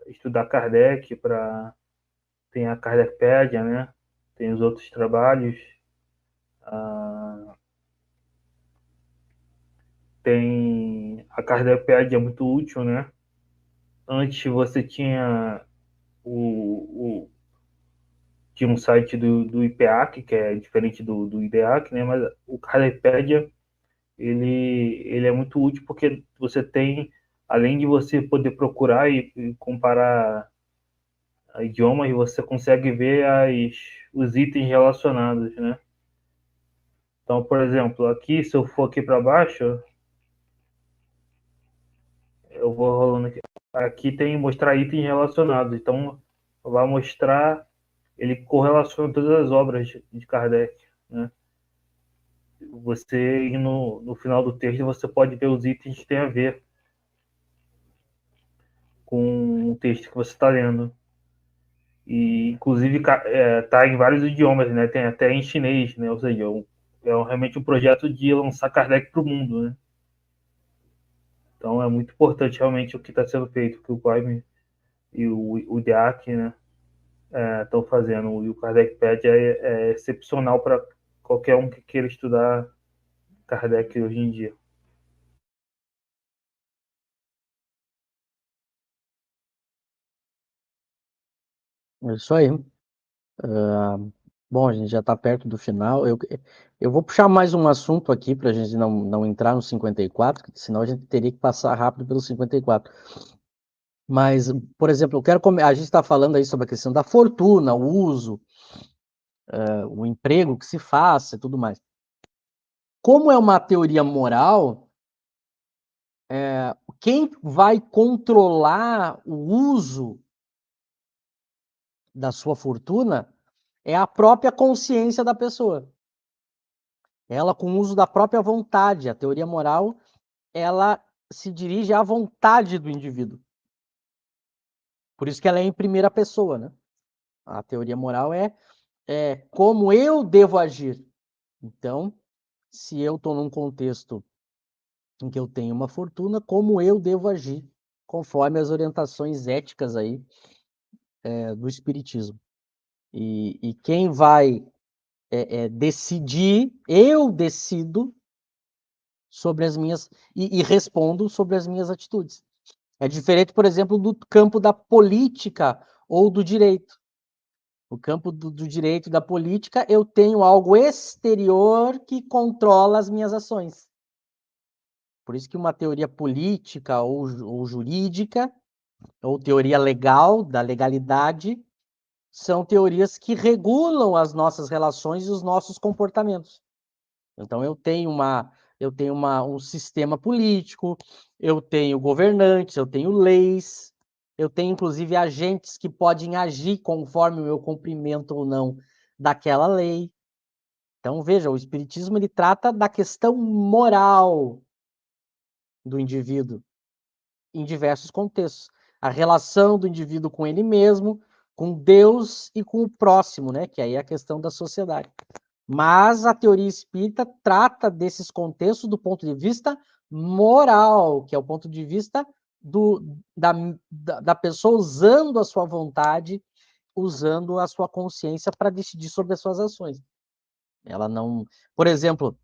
estudar Kardec, tem a Kardecpédia, né? Tem os outros trabalhos. Tem a Kardecpédia, é muito útil, né? antes você tinha tinha um site do IPEAC, que é diferente do IDEAC, né? Mas o Kardecpedia, ele é muito útil porque você tem, além de você poder procurar e comparar idiomas, você consegue ver os itens relacionados, né? Então, por exemplo, aqui, se eu for aqui para baixo, eu vou rolando aqui. Aqui tem mostrar itens relacionados. Então, vai mostrar, ele correlaciona todas as obras de Kardec, né? Você, no final do texto, você pode ver os itens que tem a ver com o texto que você está lendo. E, inclusive, tá em vários idiomas, né? Tem até em chinês, né? Ou seja, realmente um projeto de lançar Kardec para o mundo, né? Então, é muito importante, realmente, o que está sendo feito, que o Coime e o DEAC, né, estão fazendo. E o Kardecpedia é excepcional para qualquer um que queira estudar Kardec hoje em dia. É isso aí. Bom, a gente já está perto do final. Eu vou puxar mais um assunto aqui para a gente não entrar no 54, senão a gente teria que passar rápido pelo 54. Mas, por exemplo, a gente está falando aí sobre a questão da fortuna, o uso, o emprego que se faça e tudo mais. Como é uma teoria moral, quem vai controlar o uso da sua fortuna é a própria consciência da pessoa. Ela, com o uso da própria vontade, a teoria moral, ela se dirige à vontade do indivíduo. Por isso que ela é em primeira pessoa, né? A teoria moral é como eu devo agir. Então, se eu estou num contexto em que eu tenho uma fortuna, como eu devo agir, conforme as orientações éticas aí do Espiritismo. E quem vai decidir, eu decido sobre as minhas e respondo sobre as minhas atitudes. É diferente, por exemplo, do campo da política ou do direito. No campo do direito e da política, eu tenho algo exterior que controla as minhas ações. Por isso que uma teoria política ou jurídica, ou teoria legal, da legalidade, são teorias que regulam as nossas relações e os nossos comportamentos. Então, eu tenho um sistema político, eu tenho governantes, eu tenho leis, eu tenho, inclusive, agentes que podem agir conforme o meu cumprimento ou não daquela lei. Então, veja, o Espiritismo ele trata da questão moral do indivíduo em diversos contextos. A relação do indivíduo com ele mesmo, com Deus e com o próximo, né? Que aí é a questão da sociedade. Mas a teoria espírita trata desses contextos do ponto de vista moral, que é o ponto de vista da pessoa usando a sua vontade, usando a sua consciência para decidir sobre as suas ações. Ela não... Por exemplo,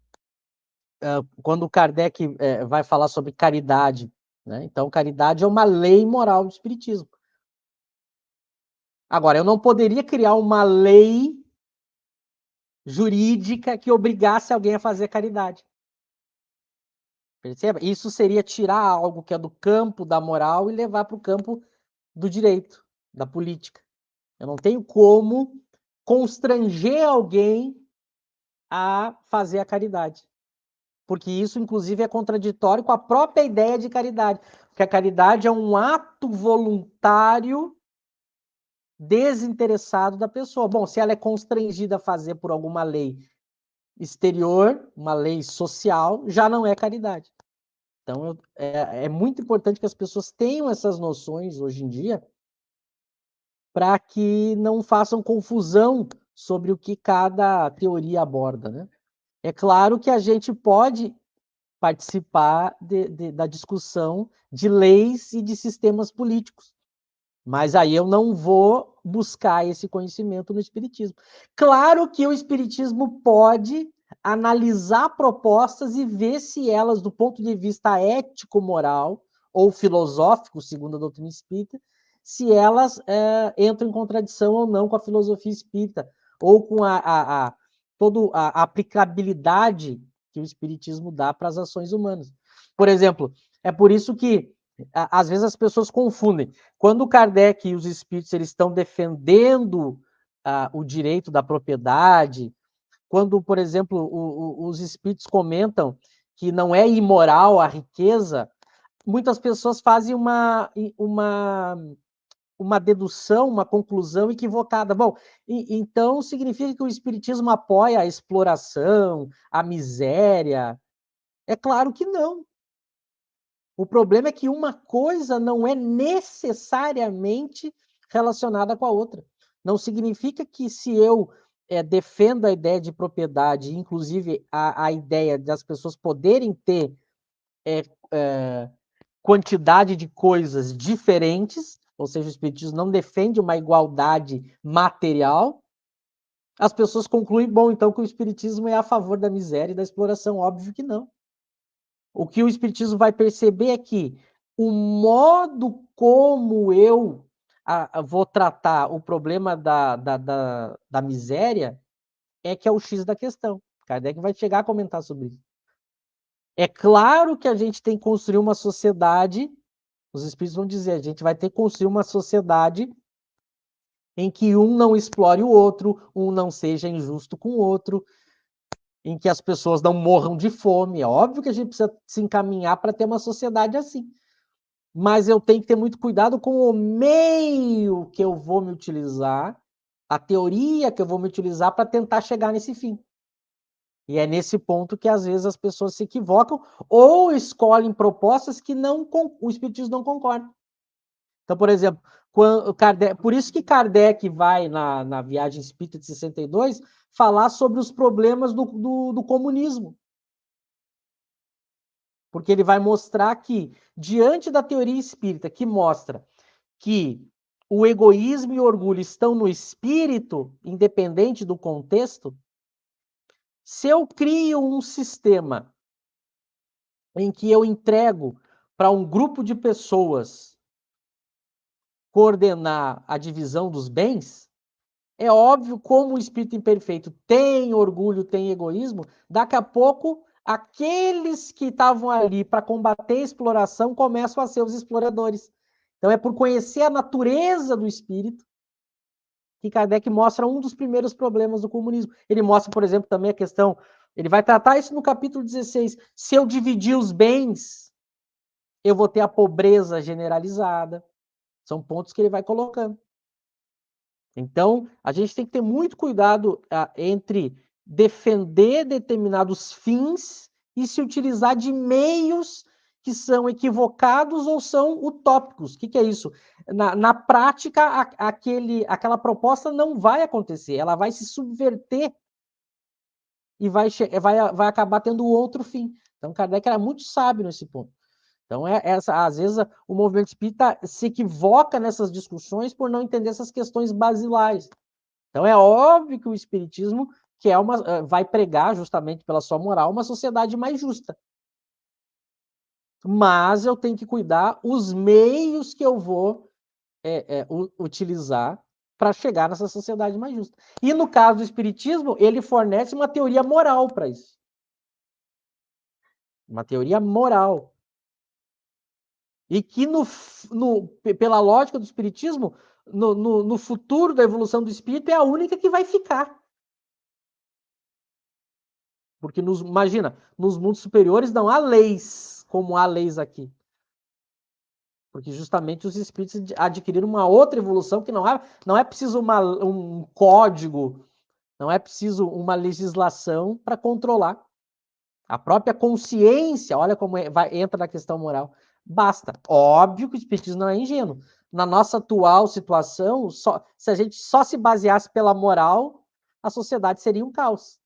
quando o Kardec vai falar sobre caridade, né? Então, caridade é uma lei moral do Espiritismo. Agora, eu não poderia criar uma lei jurídica que obrigasse alguém a fazer caridade. Perceba? Isso seria tirar algo que é do campo da moral e levar para o campo do direito, da política. Eu não tenho como constranger alguém a fazer a caridade. Porque isso, inclusive, é contraditório com a própria ideia de caridade. Porque a caridade é um ato voluntário desinteressado da pessoa. Bom, se ela é constrangida a fazer por alguma lei exterior, uma lei social, já não é caridade. Então, é muito importante que as pessoas tenham essas noções hoje em dia para que não façam confusão sobre o que cada teoria aborda, né? É claro que a gente pode participar da discussão de leis e de sistemas políticos, mas aí eu não vou buscar esse conhecimento no Espiritismo. Claro que o Espiritismo pode analisar propostas e ver se elas, do ponto de vista ético-moral ou filosóficos, segundo a doutrina espírita, se elas entram em contradição ou não com a filosofia espírita, ou com toda a aplicabilidade que o espiritismo dá para as ações humanas. Por exemplo, é por isso que às vezes as pessoas confundem. Quando o Kardec e os espíritos eles estão defendendo o direito da propriedade, quando, por exemplo, os espíritos comentam que não é imoral a riqueza, muitas pessoas fazem uma dedução, uma conclusão equivocada. Bom, então significa que o espiritismo apoia a exploração, a miséria? É claro que não. O problema é que uma coisa não é necessariamente relacionada com a outra. Não significa que se eu defendo a ideia de propriedade, inclusive a ideia das pessoas poderem ter quantidade de coisas diferentes, ou seja, o espiritismo não defende uma igualdade material, as pessoas concluem, bom, então que o espiritismo é a favor da miséria e da exploração. Óbvio que não. O que o espiritismo vai perceber é que o modo como eu vou tratar o problema da miséria é que é o X da questão. Kardec vai chegar a comentar sobre isso. É claro que a gente tem que construir uma sociedade, os espíritos vão dizer, a gente vai ter que construir uma sociedade em que um não explore o outro, um não seja injusto com o outro, em que as pessoas não morram de fome. É óbvio que a gente precisa se encaminhar para ter uma sociedade assim. Mas eu tenho que ter muito cuidado com o meio que eu vou me utilizar, a teoria que eu vou me utilizar para tentar chegar nesse fim. E é nesse ponto que às vezes as pessoas se equivocam ou escolhem propostas que o espiritismo não concorda. Então, por exemplo, por isso que Kardec vai na Viagem Espírita de 62 falar sobre os problemas do comunismo. Porque ele vai mostrar que, diante da teoria espírita, que mostra que o egoísmo e o orgulho estão no espírito, independente do contexto, se eu crio um sistema em que eu entrego para um grupo de pessoas coordenar a divisão dos bens, é óbvio, como o espírito imperfeito tem orgulho, tem egoísmo, daqui a pouco aqueles que estavam ali para combater a exploração começam a ser os exploradores. Então é por conhecer a natureza do espírito que Kardec mostra um dos primeiros problemas do comunismo. Ele mostra, por exemplo, também a questão, ele vai tratar isso no capítulo 16, se eu dividir os bens, eu vou ter a pobreza generalizada. São pontos que ele vai colocando. Então, a gente tem que ter muito cuidado entre defender determinados fins e se utilizar de meios que são equivocados ou são utópicos. O que é isso? Na prática, aquela proposta não vai acontecer, ela vai se subverter e vai acabar tendo outro fim. Então, Kardec era muito sábio nesse ponto. Então, às vezes, o movimento espírita se equivoca nessas discussões por não entender essas questões basilares. Então, é óbvio que o espiritismo vai pregar, justamente pela sua moral, uma sociedade mais justa. Mas eu tenho que cuidar os meios que eu vou utilizar para chegar nessa sociedade mais justa. E no caso do espiritismo, ele fornece uma teoria moral para isso. Uma teoria moral. E que, pela lógica do espiritismo, no futuro da evolução do espírito, é a única que vai ficar. Porque, imagina, nos mundos superiores não há leis, como há leis aqui. Porque justamente os espíritos adquiriram uma outra evolução que não é preciso um código, não é preciso uma legislação para controlar. A própria consciência, olha como entra na questão moral, basta. Óbvio que o espiritismo não é ingênuo. Na nossa atual situação, se a gente só se baseasse pela moral, a sociedade seria um caos.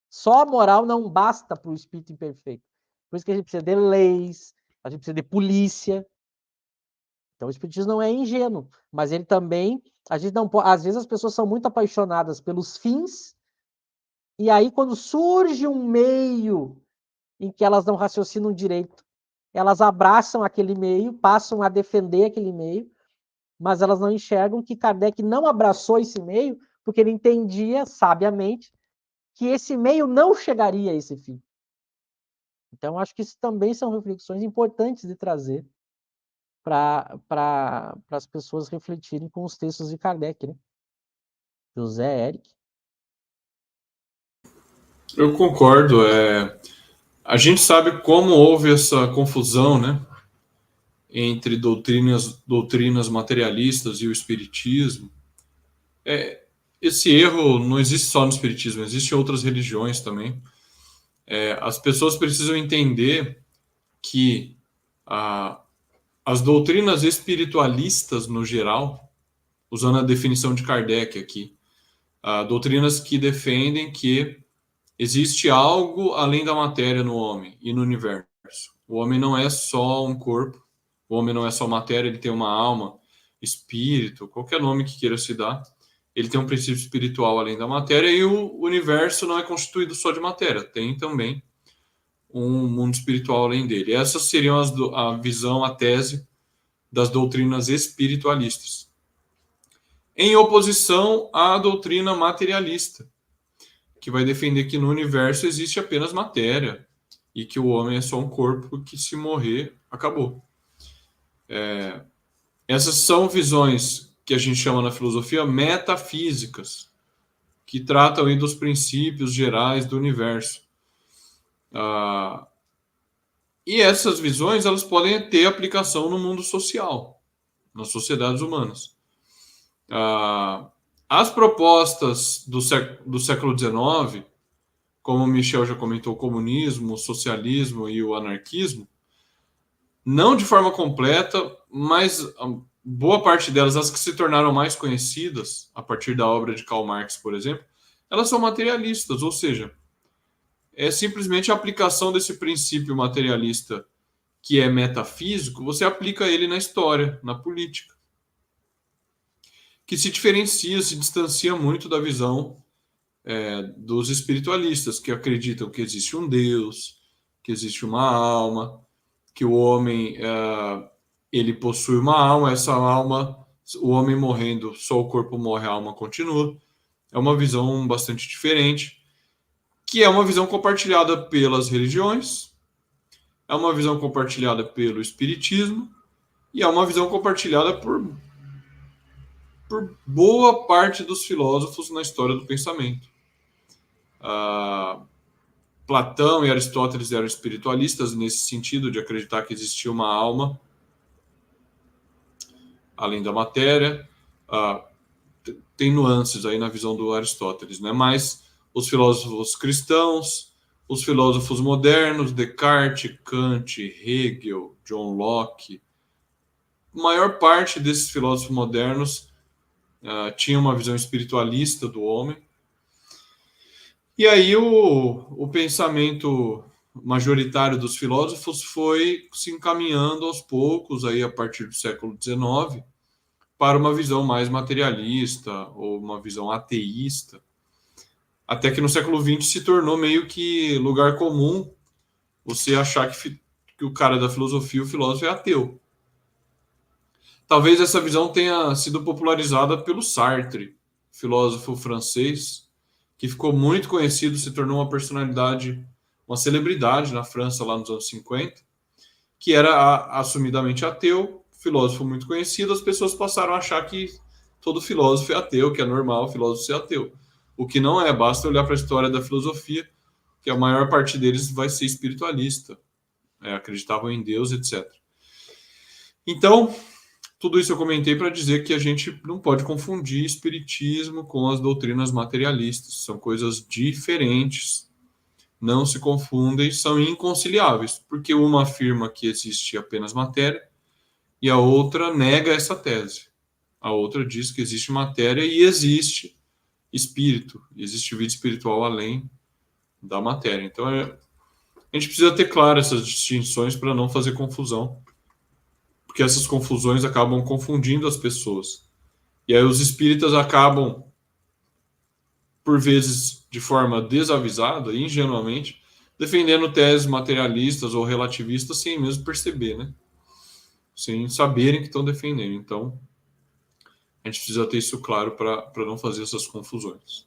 Só a moral não basta para o espírito imperfeito. Por isso que a gente precisa de leis, a gente precisa de polícia. Então o espiritismo não é ingênuo, mas ele também, a gente não pode, às vezes as pessoas são muito apaixonadas pelos fins, e aí quando surge um meio em que elas não raciocinam direito, elas abraçam aquele meio, passam a defender aquele meio, mas elas não enxergam que Kardec não abraçou esse meio porque ele entendia, sabiamente, que esse meio não chegaria a esse fim. Então, acho que isso também são reflexões importantes de trazer para as pessoas refletirem com os textos de Kardec, né? José, Eric. Eu concordo. A gente sabe como houve essa confusão, né, entre doutrinas materialistas e o espiritismo. Esse erro não existe só no espiritismo, existe em outras religiões também. As pessoas precisam entender que as doutrinas espiritualistas, no geral, usando a definição de Kardec aqui, doutrinas que defendem que existe algo além da matéria no homem e no universo. O homem não é só um corpo, o homem não é só matéria, ele tem uma alma, espírito, qualquer nome que queira se dar. Ele tem um princípio espiritual além da matéria, e o universo não é constituído só de matéria, tem também um mundo espiritual além dele. Essas seriam a visão, a tese das doutrinas espiritualistas, em oposição à doutrina materialista, que vai defender que no universo existe apenas matéria e que o homem é só um corpo que, se morrer, acabou. Essas são visões que a gente chama na filosofia metafísicas, que tratam aí dos princípios gerais do universo. E essas visões, elas podem ter aplicação no mundo social, nas sociedades humanas. As propostas do século XIX, como o Michel já comentou, o comunismo, o socialismo e o anarquismo, não de forma completa, mas boa parte delas, as que se tornaram mais conhecidas, a partir da obra de Karl Marx, por exemplo, elas são materialistas, ou seja, é simplesmente a aplicação desse princípio materialista que é metafísico, você aplica ele na história, na política, que se diferencia, se distancia muito da visão dos espiritualistas, que acreditam que existe um Deus, que existe uma alma, que o homem ele possui uma alma, essa alma, o homem morrendo, só o corpo morre, a alma continua. É uma visão bastante diferente, que é uma visão compartilhada pelas religiões, é uma visão compartilhada pelo espiritismo e é uma visão compartilhada por boa parte dos filósofos na história do pensamento. Platão e Aristóteles eram espiritualistas nesse sentido de acreditar que existia uma alma além da matéria. Tem nuances aí na visão do Aristóteles, né? Mas os filósofos cristãos, os filósofos modernos, Descartes, Kant, Hegel, John Locke, a maior parte desses filósofos modernos tinha uma visão espiritualista do homem. E aí o pensamento majoritário dos filósofos foi se encaminhando aos poucos, aí a partir do século XIX, para uma visão mais materialista ou uma visão ateísta, até que no século XX se tornou meio que lugar comum você achar que o cara da filosofia, o filósofo, é ateu. Talvez essa visão tenha sido popularizada pelo Sartre, filósofo francês, que ficou muito conhecido, se tornou uma personalidade, uma celebridade na França lá nos anos 50, que era assumidamente ateu, filósofo muito conhecido. As pessoas passaram a achar que todo filósofo é ateu, que é normal o filósofo ser ateu. O que não é, basta olhar para a história da filosofia, que a maior parte deles vai ser espiritualista, acreditavam em Deus, etc. Então, tudo isso eu comentei para dizer que a gente não pode confundir espiritismo com as doutrinas materialistas. São coisas diferentes, não se confundem, são inconciliáveis, porque uma afirma que existe apenas matéria e a outra nega essa tese. A outra diz que existe matéria e existe espírito, existe vida espiritual além da matéria. Então, a gente precisa ter claro essas distinções para não fazer confusão, porque essas confusões acabam confundindo as pessoas. E aí os espíritas acabam, por vezes, de forma desavisada, ingenuamente, defendendo teses materialistas ou relativistas sem mesmo perceber, né? Sem saberem que estão defendendo. Então, a gente precisa ter isso claro para não fazer essas confusões.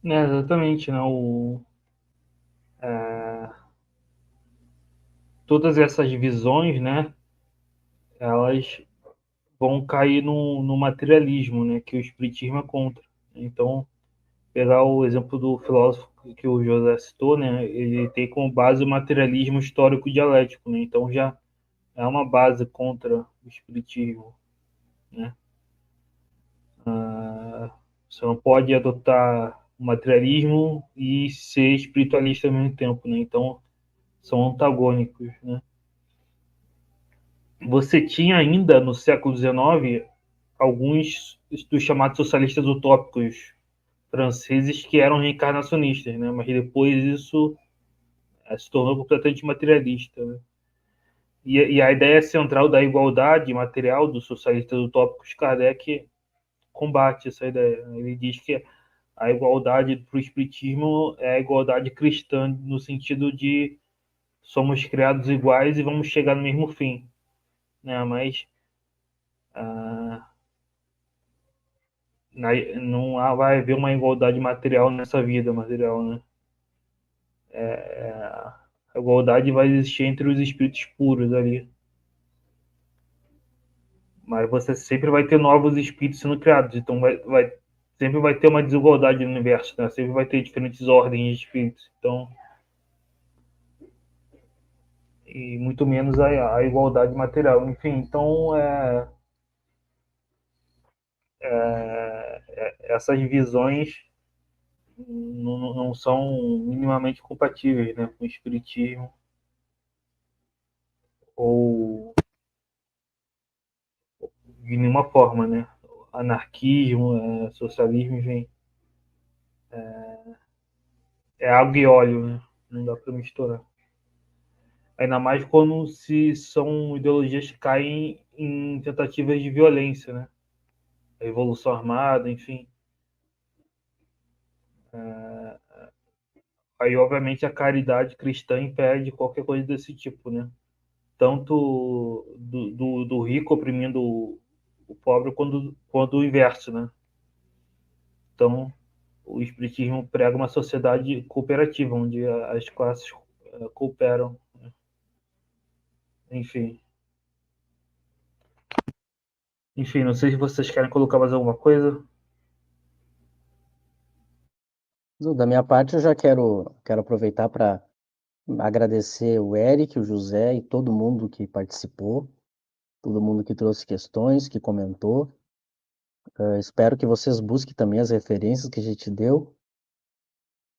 Exatamente, né? Todas essas visões, né? Elas vão cair no materialismo, né? Que o espiritismo é contra. Então, pegar o exemplo do filósofo que o José citou, né? Ele tem como base o materialismo histórico dialético, né? Então já é uma base contra o espiritismo, né? Você não pode adotar o materialismo e ser espiritualista ao mesmo tempo, né? Então são antagônicos, né? Você tinha ainda no século XIX alguns dos chamados socialistas utópicos franceses que eram reencarnacionistas, né? Mas depois isso se tornou completamente materialista, né? E a ideia central da igualdade material dos socialistas utópicos, Kardec combate essa ideia. Ele diz que a igualdade para o espiritismo é a igualdade cristã, no sentido de somos criados iguais e vamos chegar no mesmo fim, né? Mas não vai haver uma igualdade material nessa vida material, né? A igualdade vai existir entre os espíritos puros ali, mas você sempre vai ter novos espíritos sendo criados, então sempre vai ter uma desigualdade no universo, né? Sempre vai ter diferentes ordens de espíritos, então e muito menos a igualdade material. Enfim, então essas visões não são minimamente compatíveis, né, com o espiritismo ou de nenhuma forma, né? Anarquismo, socialismo, enfim, é água e óleo, né? Não dá para misturar. Ainda mais quando se são ideologias que caem em tentativas de violência, né? A revolução armada, enfim. Aí, obviamente, a caridade cristã impede qualquer coisa desse tipo, né? Tanto do rico oprimindo o pobre, quanto o inverso, né? Então, o espiritismo prega uma sociedade cooperativa, onde as classes cooperam. Enfim. Enfim, não sei se vocês querem colocar mais alguma coisa. Da minha parte, eu já quero aproveitar para agradecer o Eric, o José e todo mundo que participou, todo mundo que trouxe questões, que comentou. Espero que vocês busquem também as referências que a gente deu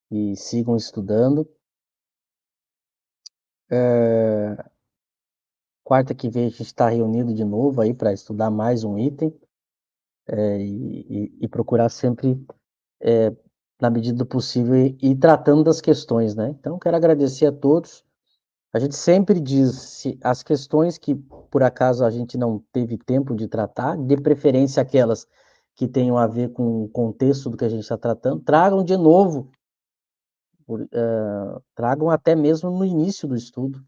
e sigam estudando. Quarta que vem a gente está reunido de novo aí para estudar mais um item e procurar sempre, na medida do possível, ir tratando das questões, né? Então, quero agradecer a todos. A gente sempre diz, se as questões que por acaso a gente não teve tempo de tratar, de preferência aquelas que tenham a ver com o contexto do que a gente está tratando, tragam de novo, tragam até mesmo no início do estudo,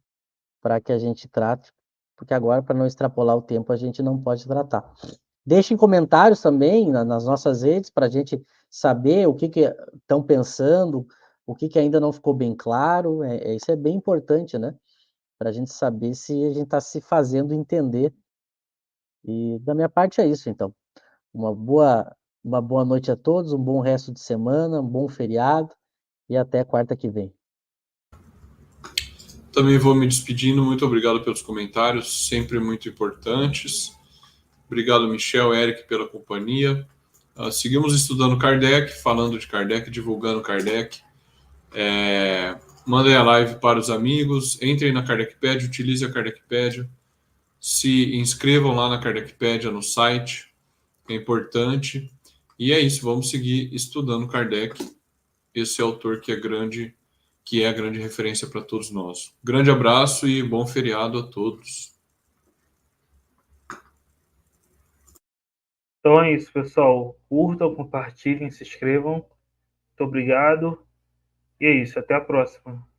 para que a gente trate, porque agora, para não extrapolar o tempo, a gente não pode tratar. Deixem comentários também nas nossas redes, para a gente saber o que estão pensando, o que ainda não ficou bem claro, isso é bem importante, né? Para a gente saber se a gente está se fazendo entender. E da minha parte é isso, então. Uma boa noite a todos, um bom resto de semana, um bom feriado e até quarta que vem. Também vou me despedindo. Muito obrigado pelos comentários, sempre muito importantes. Obrigado, Michel, Eric, pela companhia. Seguimos estudando Kardec, falando de Kardec, divulgando Kardec. Mandem a live para os amigos, entrem na Kardecpédia, utilize a Kardecpédia, se inscrevam lá na Kardecpédia no site, é importante. E é isso, vamos seguir estudando Kardec, esse autor que é a grande referência para todos nós. Grande abraço e bom feriado a todos. Então é isso, pessoal. Curtam, compartilhem, se inscrevam. Muito obrigado. E é isso. Até a próxima.